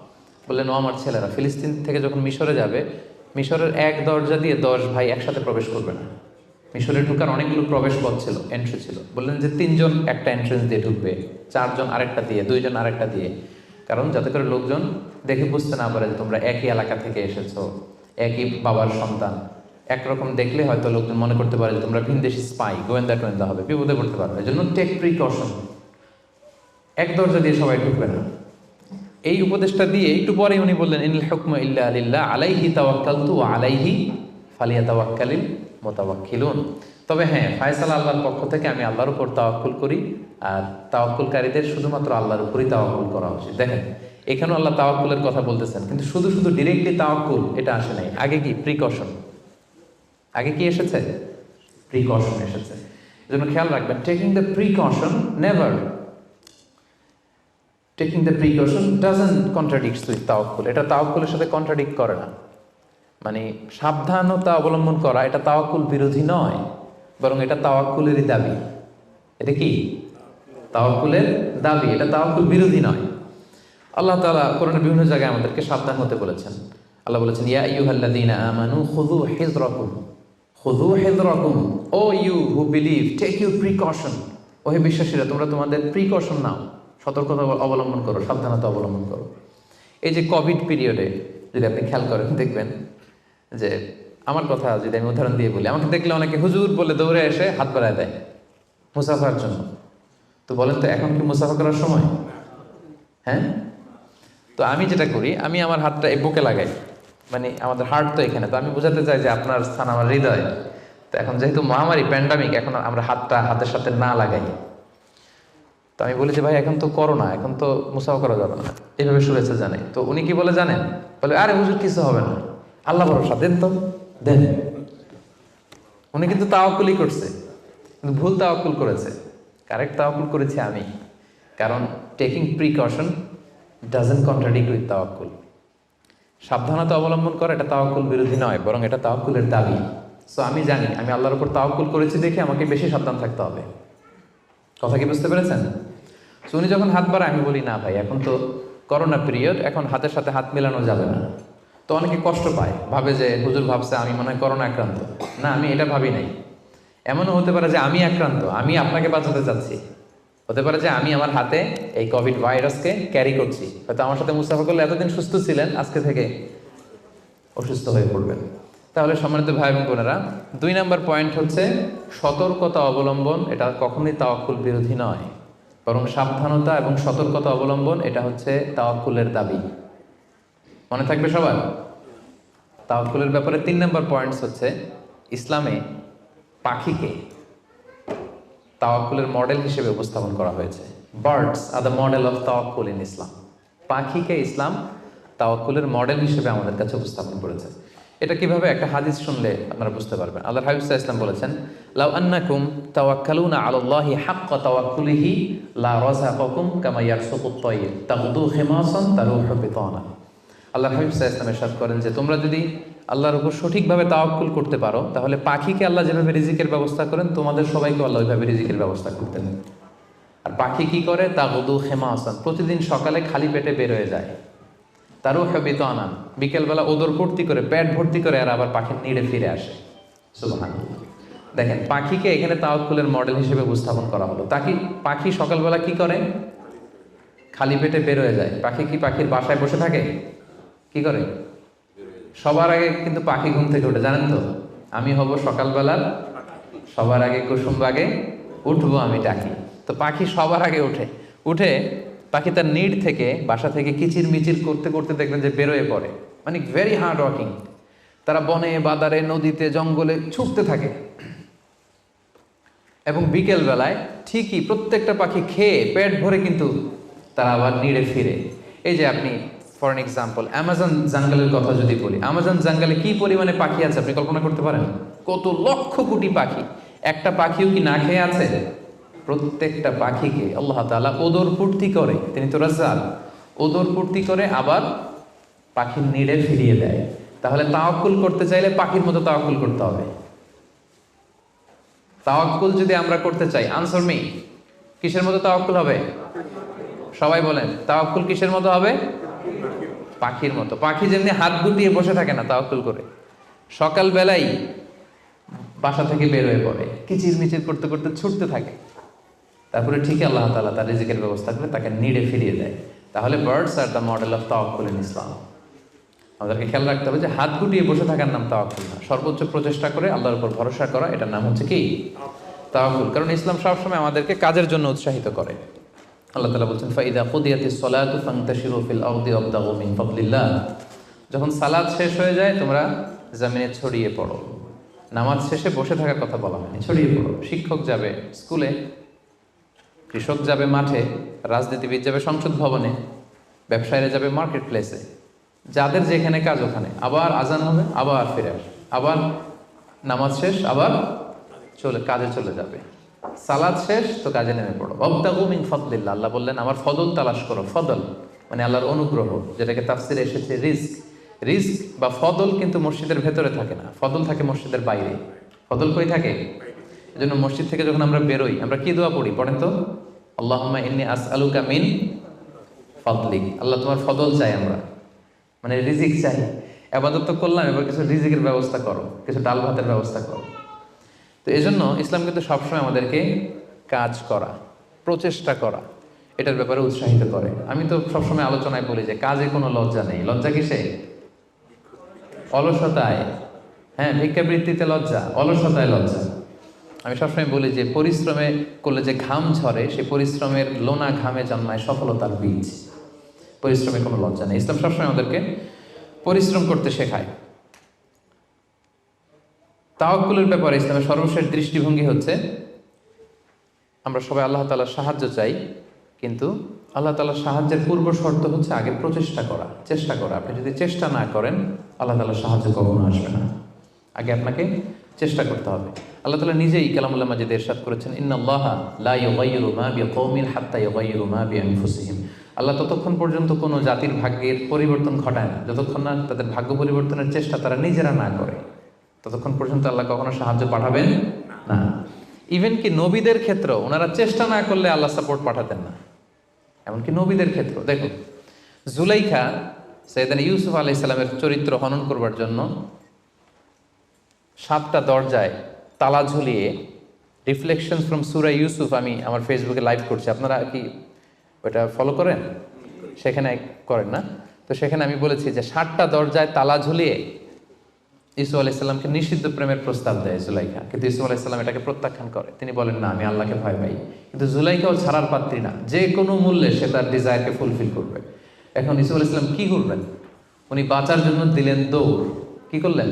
বললেন ও আমার ছেলেরা, ফিলিস্তিন থেকে যখন মিশরে যাবে, মিশরের এক দরজা দিয়ে 10 ভাই একসাথে প্রবেশ করবে না। মিশরে ঢুকার অনেকগুলো প্রবেশ পথ ছিল, এন্ট্রি ছিল। বললেন যে 3 জন একটা এন্ট্রেন্স দিয়ে ঢুকবে, 4 জন আরেকটা দিয়ে, 2 জন আরেকটা দিয়ে, কারণ যাতে করে লোকজন দেখে বুঝতে না পারে যে তোমরা একই এলাকা থেকে এসেছো, একই বাবার সন্তান। একরকম দেখলে হয়তো লোকজন মনে করতে পারে যে তোমরা ভিনদেশি স্পাই, গোয়েন্দা টোয়েন্দা হবে, বিপদে পড়তে পারবে। এই জন্য টেক প্রিকশন, এক দরজা দিয়ে সবাই ঢুকবে না। এই উপদেশটা দিয়ে একটু পরে উনি বললেন ইনিল হুকমু ইল্লা লিল্লাহ আলাইহি তাওয়াক্কালতু ওয়া আলাইহি ফালিয়াতাওয়াক্কালিল মুতাওয়াক্কিলুন। তবে হ্যাঁ, ফায়সালা আল্লাহর পক্ষ থেকে, আমি আল্লাহর উপর তাওয়াক্কুল করি, আর তাওয়াক্কুলকারীদের শুধুমাত্র আল্লাহর উপরই তাওয়াক্কুল করা উচিত। দেখেন এখানেও আল্লাহ তাওয়াক্কুলের কথা বলতেছেন, কিন্তু শুধু শুধু ডিরেক্টলি তাওয়াক্কুল এটা আসে নাই। আগে কি প্রিকশন, আগে কি এসেছে? প্রিকশন এসেছে। এজন্য খেয়াল রাখবেন, taking the precaution never, taking the precaution doesn't contradicts with তাওয়াক্কুল। এটা তাওয়াক্কুলের সাথে কন্ট্রাডিক্ট করে না। মানে সাবধানতা অবলম্বন করা এটা তাওয়াক্কুল বিরোধী নয়, বরং এটা তাওয়াক্কুলেরই দাবি। এটা কি? তাওয়াক্কুলের দাবি, এটা তাওয়াক্কুল বিরোধী নয়। আল্লাহ তাআলা কোরআনের বিভিন্ন জায়গায় আমাদেরকে সাবধান হতে বলেছেন। আল্লাহ বলেছেন ইয়া আইয়ুহাল্লাযীনা আমানু খুযু হিযরাকুম, খুযু হিযরাকুম, O you who believe take your precaution. ও হে বিশ্বাসীরা, তোমরা তোমাদের প্রিকশন নাও, সতর্কতা অবলম্বন করো, সাবধানতা অবলম্বন করো। এই যে কোভিড পিরিয়ডে যদি আপনি খেয়াল করেন, দেখবেন যে আমার কথা যদি আমি উদাহরণ দিয়ে বলি, আমাকে দেখলে অনেকে হুজুর বলে দৌড়ে এসে হাত বাড়ায় দেয় মুসাফার জন্য। তো বলেন তো এখন কি মুসাফা করার সময়? হ্যাঁ। তো আমি যেটা করি, আমি আমার হাতটা এই বুকে লাগাই, মানে আমাদের হার্ট তো এখানে, তো আমি বোঝাতে চাই যে আপনার স্থান আমার হৃদয়। তো এখন যেহেতু মহামারী প্যান্ডামিক, এখন আমরা হাতটা হাতের সাথে না লাগাই। তো আমি বলি যে ভাই এখন তো করোনা, এখন তো মুসাফা করা যাবে না, এইভাবে শুনেছে জানে। তো উনি কি বলে জানেন? বলে আরে হুজুর কিছু হবে না, আল্লাহ ভরসা, দেন তো দেন। উনি কিন্তু তাওয়াক্কুলই করছে, কিন্তু ভুল তাওয়াক্কুল করেছে। কারেক্ট তাওয়াক্কুল করেছি আমি, কারণ taking precaution doesn't contradict with তাওয়াক্কুল। সাবধানতা অবলম্বন করা এটা তাওয়াক্কুল বিরোধী নয়, বরং এটা তাওয়াক্কুলের দাবি। সো আমি জানি আমি আল্লাহর উপর তাওয়াক্কুল করেছি দেখে আমাকে বেশি সাবধান থাকতে হবে। কথা কি বুঝতে পেরেছেন? সো উনি যখন হাত বাড়ায়, আমি বলি না ভাই এখন তো করোনা পিরিয়ড, এখন হাতের সাথে হাত মেলানো যাবে না। তো অনেকে কষ্ট পায়, ভাবে যে হুজুর ভাবছে আমি মনে হয় করোনা আক্রান্ত। না, আমি এটা ভাবি নাই। এমনও হতে পারে যে আমি আক্রান্ত, আমি আপনাকে বাঁচাতে চাচ্ছি। হতে পারে যে আমি আমার হাতে এই কোভিড ভাইরাসকে ক্যারি করছি, হয়তো আমার সাথে মুসাফা করলে এতদিন সুস্থ ছিলেন, আজকে থেকে অসুস্থ হয়ে পড়বেন। তাহলে সম্মানিত ভাই এবং বোনেরা, 2 নম্বর পয়েন্ট হচ্ছে সতর্কতা অবলম্বন। এটা কখনোই তাওয়াক্কুল বিরোধী নয়, বরং সাবধানতা এবং সতর্কতা অবলম্বন এটা হচ্ছে তাওয়াক্কুলের দাবি। মনে থাকবে সবার। তাওয়াক্কুলের ব্যাপারে 3 নম্বর পয়েন্টস হচ্ছে, ইসলামে পাখিকে তাওয়াক্কুলের মডেল হিসেবে উপস্থাপন করা হয়েছে। Birds are the model of তাওয়াক্কুল ইন ইসলাম। পাখিকে ইসলাম তাওয়াক্কুলের মডেল হিসেবে আমাদের কাছে উপস্থাপন করেছে। এটা কিভাবে? একটা হাদিস শুনলে আপনারা বুঝতে পারবেন। আল্লাহর হাবিব সাল্লাল্লাহু আলাইহি ওয়াসাল্লাম বলেছেন, লাউ আন্নাকুম তাওয়াক্কালুনা আলাল্লাহি হাক্কা তাওয়াক্কুলিহি লা রাযাকাকুম কামা ইয়ারযুকুত তায়র তাগদু খিমাসান তারুহু বিতানা। আল্লাহর হাবিব সাল্লাল্লাহু আলাইহি ওয়াসাল্লাম ইরশাদ করেন যে তোমরা যদি আল্লাহর উপর সঠিকভাবে তাওয়াক্কুল করতে পারো, তাহলে পাখিকে আল্লাহ যেভাবে রিজিকের ব্যবস্থা করেন, তোমাদের সবাইকে আল্লাহ ওইভাবে রিজিকের ব্যবস্থা করতেন। আর পাখি কি করে? তাগদু খিমাসান, প্রতিদিন সকালে খালি পেটে বের হয়ে যায়। তারুহু বিতানা, বিকেলবেলা ওদর ভর্তি করে, পেট ভর্তি করে, আর আবার পাখির নিড়ে ফিরে আসে। সুবহানাল্লাহ। দেখেন পাখিকে এখানে তাওয়াক্কুলের মডেল হিসেবে উপস্থাপন করা হলো। পাখি সকালবেলা কি করে? খালি পেটে বের হয়ে যায়। পাখি কি পাখির বাসায় বসে থাকে? কি করে? সবার আগে কিন্তু পাখি ঘুম থেকে ওঠে, জানেন তো? আমি হব সকালবেলার সবার আগে কুসুম বাগে উঠবো আমি ডাকি। তো পাখি সবার আগে উঠে পাখি তার নিড থেকে, বাসা থেকে কিচির মিচির করতে করতে দেখবেন যে বেরোয় পড়ে। মানে ভেরি হার্ড ওয়ার্কিং। তারা বনে বাদারে নদীতে জঙ্গলে ছুটতে থাকে, এবং বিকেল বেলায় ঠিকই প্রত্যেকটা পাখি খেয়ে পেট ভরে কিন্তু তারা আবার নিড়ে ফিরে। এই যে আপনি ফর এন এক্সাম্পল অ্যামাজন জঙ্গলের কথা যদি বলি, অ্যামাজন জঙ্গলে কি পরিমাণে পাখি আছে আপনি কল্পনা করতে পারেন? কত লক্ষ কোটি পাখি। একটা পাখিও কি না খেয়ে আছে? প্রত্যেকটা পাখিকে আল্লাহ তাআলা ওদর পূর্তি করে, তিনি তো রাজ্জাক, ওদর পূর্তি করে আবার পাখির নিড়ে ফিরিয়ে দেয়। তাহলে তাওয়াক্কুল করতে চাইলে পাখির মতো তাওয়াক্কুল করতে হবে। তাওয়াক্কুল যদি আমরা করতে চাই, আনসার মি, কিসের মতো তাওয়াক্কুল হবে? সবাই বলেন, তাওয়াক্কুল কিসের মতো হবে? পাখির মতো। পাখি যেমনি হাত গুটিয়ে বসে থাকে না তাওয়াক্কুল করে, সকাল বেলায় বাসা থেকে বের হয়ে পড়ে, কিচির মিচির করতে করতে ছুটতে থাকে, তারপরে ঠিকই আল্লাহ তাআলা তার রিজিকের ব্যবস্থা করে তাকে নিড়ে ফিরিয়ে দেয়। তাহলে birds are the model of তাওয়াক্কুল ইন ইসলাম। আমাদেরকে খেয়াল রাখতে হবে যে হাত গুটিয়ে বসে থাকার নাম তাওয়াক্কুল না, সর্বোচ্চ প্রচেষ্টা করে আল্লাহর উপর ভরসা করা, এটার নাম হচ্ছে কি? তাওয়াক্কুল। কারণ ইসলাম সবসময় আমাদেরকে কাজের জন্য উৎসাহিত করে। আল্লাহ তাআলা বলছেন, ফাইদা কুদিয়াতিস সালাতু ফান্তাশিরু ফিল আরদি ওয়াবতাগু মিন ফাদলিল্লাহ। যখন সালাত শেষ হয়ে যায় তোমরা জমিনে ছড়িয়ে পড়ো। নামাজ শেষে বসে থাকার কথা বলা হয়নি, ছড়িয়ে পড়ো। শিক্ষক যাবে স্কুলে, কৃষক যাবে মাঠে, রাজনীতিবিদ যাবে সংসদ ভবনে, ব্যবসায়ীরা যাবে মার্কেট প্লেসে, যাদের যেখানে কাজ ওখানে। আবার আজান হবে, আবার ফিরে আসবে, আবার নামাজ শেষ, আবার কাজে চলে যাবে। সালাত শেষ তো কাজে নেমে পড়ো। ওয়াবতাগু মিন ফাদলিল্লাহ, আল্লাহ বললেন আমার ফদল তালাশ করো। ফদল মানে আল্লাহর অনুগ্রহ, যেটাকে তাফসিরে এসেছে রিজক। রিজক বা ফদল কিন্তু মসজিদের ভেতরে থাকে না, ফদল থাকে মসজিদের বাইরে। ফদল কই থাকে? এজন্য মসজিদ থেকে যখন আমরা বেরোই আমরা কি দোয়া পড়ি? পড়েন তো, আল্লাহুম্মা ইন্নী আসআলুকা মিন ফাদলিক। আল্লাহ তোমার ফদল চাই আমরা, মানে রিজিক চাই। ইবাদত তো করলাম, এবার কিছু রিজিকের ব্যবস্থা করো, কিছু ডাল ভাতের ব্যবস্থা করো। তো এজন্য ইসলাম কিন্তু সবসময় আমাদেরকে কাজ করা, প্রচেষ্টা করা, এটার ব্যাপারে উৎসাহিত করে। আমি তো সবসময় আলোচনায় বলি যে কাজে কোনো লজ্জা নেই। লজ্জা কিসে? অলসতায়। হ্যাঁ, ভিক্ষাবৃত্তিতে লজ্জা, অলসতায় লজ্জা। আমি সবসময় বলি যে পরিশ্রমে করলে যে ঘাম ঝরে, সেই পরিশ্রমের লোনা ঘামে জন্মায় সফলতার বীজ। পরিশ্রমে কোনো লজ্জা নেই। ইসলাম সবসময় আমাদেরকে পরিশ্রম করতে শেখায়। তাওয়াক্কুলের ব্যাপারে ইসলামের সর্বশেষ দৃষ্টিভঙ্গি হচ্ছে আমরা সবাই আল্লাহ তাআলার সাহায্য চাই, কিন্তু আল্লাহ তাআলার সাহায্যের পূর্ব শর্ত হচ্ছে আগে প্রচেষ্টা করা, চেষ্টা করা। আপনি যদি চেষ্টা না করেন আল্লাহ তাআলার সাহায্য কখনো আসবে না। আগে আপনাকে চেষ্টা করতে হবে। আল্লাহ তাআলা নিজেই কালামুল্লাহ মাজিদে ইরশাদ করেছেন, ইন্নাল্লাহা লা ইউগাইয়িরু মা বিকওমিন হাত্তা ইউগাইয়িরু মা বিআনফুসিহিম। আল্লাহ ততক্ষণ পর্যন্ত কোনো জাতির ভাগ্যের পরিবর্তন ঘটায় না যতক্ষণ না তাদের ভাগ্য পরিবর্তনের চেষ্টা তারা নিজেরা না করে, ততক্ষণ পর্যন্ত আল্লাহ কখনো সাহায্য পাঠাবেন না। ইভেন কি নবীদের ক্ষেত্রেও ওনারা চেষ্টা না করলে আল্লাহ সাপোর্ট পাঠাতেন না। এমনকি নবীদের ক্ষেত্র দেখুন, জুলাইখা সাইয়েদনা ইউসুফ আলাইহিস সালামের চরিত্র হনন করবার জন্য 7টা দরজায় তালা ঝুলিয়ে, রিফ্লেকশনস ফ্রম সূরা ইউসুফ আমি আমার ফেসবুকে লাইভ করছি, আপনারা কি ওটা ফলো করেন? সেখানে করেন না? তো সেখানে আমি বলেছি যে 7টা দরজায় তালা ঝুলিয়ে ইউসুফ আলাইহিস সালামকে নিষিদ্ধ প্রেমের প্রস্তাব দেয় জুলাইখা, কিন্তু ইউসুফ আলাইহিস সালাম এটাকে প্রত্যাখ্যান করে। তিনি বলেন না, আমি আল্লাহকে ভয় পাই। কিন্তু জুলাইখাও ছাড়ার পাত্রী না, যে কোনো মূল্যে সে তার ডিজায়ারকে ফুলফিল করবে। এখন ইউসুফ আলাইহিস সালাম কি করবেন? উনি বাঁচার জন্য দিলেন দৌড়। কি করলেন?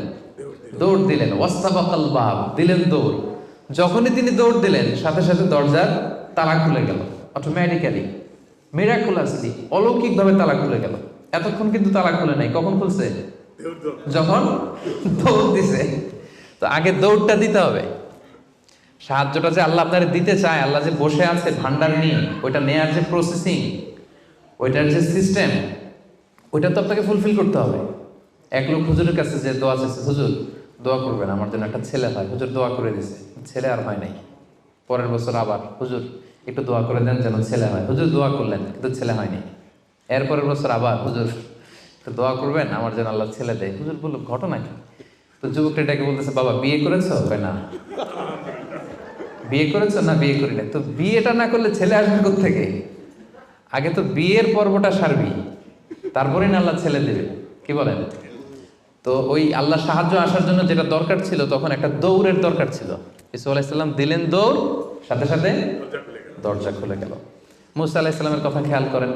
দৌড় দিলেন। ওয়াস্তাবাকাল বাব, দিলেন দৌড়। যখনই তিনি দৌড় দিলেন সাথে সাথে দরজার তালা খুলে গেল, অটোমেটিক্যালি, মিরাকুলাসলি, অলৌকিকভাবে তালা খুলে গেল। এতক্ষণ কিন্তু তালা খুলে নাই। কখন খুলছে? যখন দৌড় দিছে। তো আগে দৌড়টা দিতে হবে। সাহায্যটা যে আল্লাহ আপনার দিতে চায়, আল্লাহ যে বসে আছে ভান্ডার নিয়ে, ওইটা নেয়ার যে প্রসেসিং, ওইটার যে সিস্টেম, ওইটা তো আপনাকে ফুলফিল করতে হবে। এক লোক হুজুরের কাছে যে দোয়া চাইছে, হুজুর দোয়া করবেন আমার জন্য একটা ছেলে হয়। হুজুর দোয়া করে দিছে, ছেলে আর হয় নাই। পরের বছর আবার, হুজুর একটু দোয়া করে দেন যেন ছেলে হয়। হুজুর দোয়া করলেন কিন্তু ছেলে হয়নি। এরপরের বছর আবার, হুজুর তো দোয়া করবেন আমার যেন আল্লাহ ছেলে দেয়। হুজুর বললো ঘটনা কি? তো যুবকটা এটাকে বলতেছে, বাবা বিয়ে করেছো? না। বিয়ে করেছো? না, বিয়ে করি না। তো বিয়েটা না করলে ছেলে আসবে কোত্থেকে? আগে তো বিয়ের পর্বটা সারবি, তারপরে না আল্লাহ ছেলে দেবে। কি বলেন? তো ওই আল্লাহ সাহায্য আসার জন্য যেটা দরকার ছিল, তখন একটা দৌড়ের দরকার ছিল। ইসু আলাইহিস সালাম দিলেন দৌড়, সাথে সাথে দরজা খুলে গেল। মুসা আলাইহিস সালামের কথা খেয়াল করেন।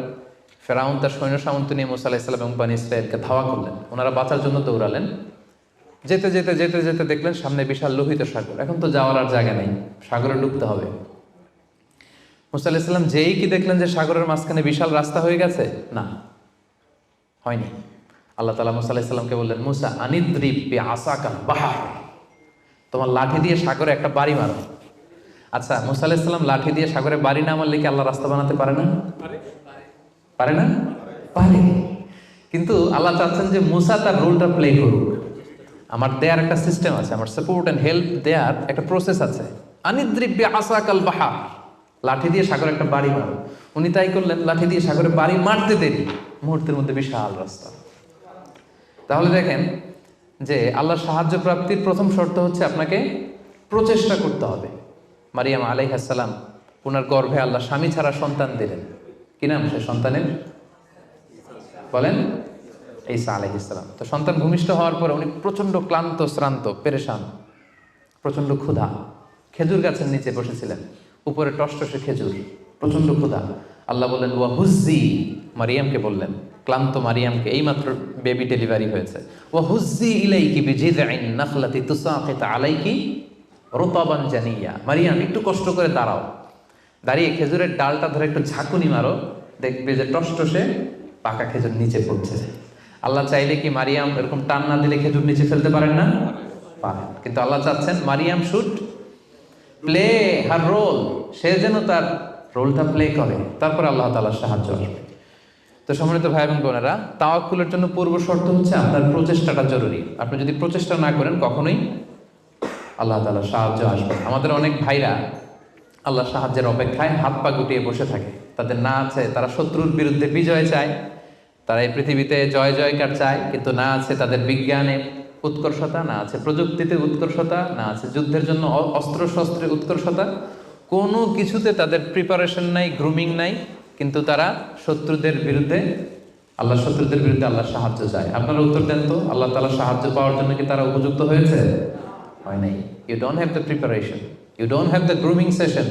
ফেরাউন তার সৈন্য সামন্ত নিয়ে মুসা আলাইহিস সালাম এবং বনী ইসরাঈলকে ধাওয়া করলেন। ওনারা বাঁচার জন্য দৌড়ালেন। যেতে যেতে যেতে যেতে দেখলেন সামনে বিশাল লোহিত সাগর। এখন তো যাওয়ার আর জায়গা নেই, সাগরে ডুবতে হবে। মুসা আলাইহিস সালাম যেই কি দেখলেন যে সাগরের মাঝখানে বিশাল রাস্তা হয়ে গেছে, না, হয়নি। আল্লাহ তাআলা মুসা আলাইহিস সালামকে বললেন, মুসা আনিদ্রিব বিআসাকাল বাহর, তোমার লাঠি দিয়ে সাগরে একটা বাড়ি মারো। আচ্ছা, মুসা আলাইহিস সালাম লাঠি দিয়ে সাগরে বাড়ি না মারলে কি আল্লাহ রাস্তা বানাতে পারে না? পারে না? পারে। কিন্তু আল্লাহ চাচ্ছেন যে মুসা তার রোলটা প্লে করুক। আমার দেয়ার একটা সিস্টেম আছে, আমার সাপোর্ট অ্যান্ড হেল্প দেয়ার একটা প্রসেস আছে। আনিদ্রিব্যা আসাকাল বাহার, লাঠি দিয়ে সাগরে একটা বাড়ি মারো। উনি তাই করলেন, লাঠি দিয়ে সাগরে বাড়ি মারতে দেরি, মুহূর্তের মধ্যে বিশাল রাস্তা। তাহলে দেখেন যে আল্লাহর সাহায্য প্রাপ্তির প্রথম শর্ত হচ্ছে আপনাকে প্রচেষ্টা করতে হবে। মারিয়াম আলাইহিস সালাম, ওনার গর্ভে আল্লাহ স্বামী ছাড়া সন্তান দিলেন। কি নাম সে সন্তানের? বলেন, ঈসা আলাইহিস সালাম। তো সন্তান ভূমিষ্ঠ হওয়ার পরে উনি প্রচন্ড ক্লান্ত, শ্রান্ত, পেরেশান, প্রচন্ড ক্ষুধা। খেজুর গাছের নিচে বসেছিলেন, উপরে টসটসে খেজুর, প্রচন্ড ক্ষুধা। আল্লাহ বললেন ওয়া হুজ্জি, মারিয়ামকে বললেন, ক্লান্ত মারিয়ামকে, এইমাত্র বেবি ডেলিভারি হয়েছে, ওয়া হুজ্জি ইলাইকি বিজিযআইন নাখলাতি তুসাকিত আলাইকি রুতাবান জানিয়া। মারিয়াম একটু কষ্ট করে দাঁড়াও, দাঁড়িয়ে খেজুরের ডালটা ধরে একটু ঝাঁকুনি মারো, দেখবে যে টসটসে পাকা খেজুর নিচে পড়ছে। আল্লাহ চাইলে কি মারিয়াম এরকম টান না দিলে খেজুর নিচে ফেলতে পারেন না? পারেন। কিন্তু আল্লাহ চাচ্ছেন Mariam should play her role, সে যেন তার রোলটা প্লে করে, তারপরে আল্লাহ তাআলার সাহায্য আসবে। তো সম্মানিত ভাই এবং বোনেরা, তাওয়াক্কুলের জন্য পূর্ব শর্ত হচ্ছে আপনার প্রচেষ্টাটা জরুরি। আপনি যদি প্রচেষ্টা না করেন কখনোই আল্লাহ তাআলার সাহায্য আসবে। আমাদের অনেক ভাইরা আল্লাহর সাহায্যের অপেক্ষায় হাত পা গুটিয়ে বসে থাকে। তাদের না আছে তারা শত্রুর বিরুদ্ধে বিজয় চায়, তারা এই পৃথিবীতে জয় জয়কার চায়, কিন্তু না আছে তাদের বিজ্ঞানে উৎকর্ষতা, না আছে প্রযুক্তিতে উৎকর্ষতা, না আছে যুদ্ধের জন্য অস্ত্র শস্ত্রের উৎকর্ষতা, কোনো কিছুতে তাদের প্রিপারেশন নাই, গ্রুমিং নাই, কিন্তু তারা শত্রুদের বিরুদ্ধে শত্রুদের বিরুদ্ধে আল্লাহর সাহায্য চায়। আপনারা উত্তর দেন তো, আল্লাহ তাআলার সাহায্য পাওয়ার জন্য কি তারা উপযুক্ত হয়েছে? হয় নাই। You don't have the preparation, you don't have the grooming session,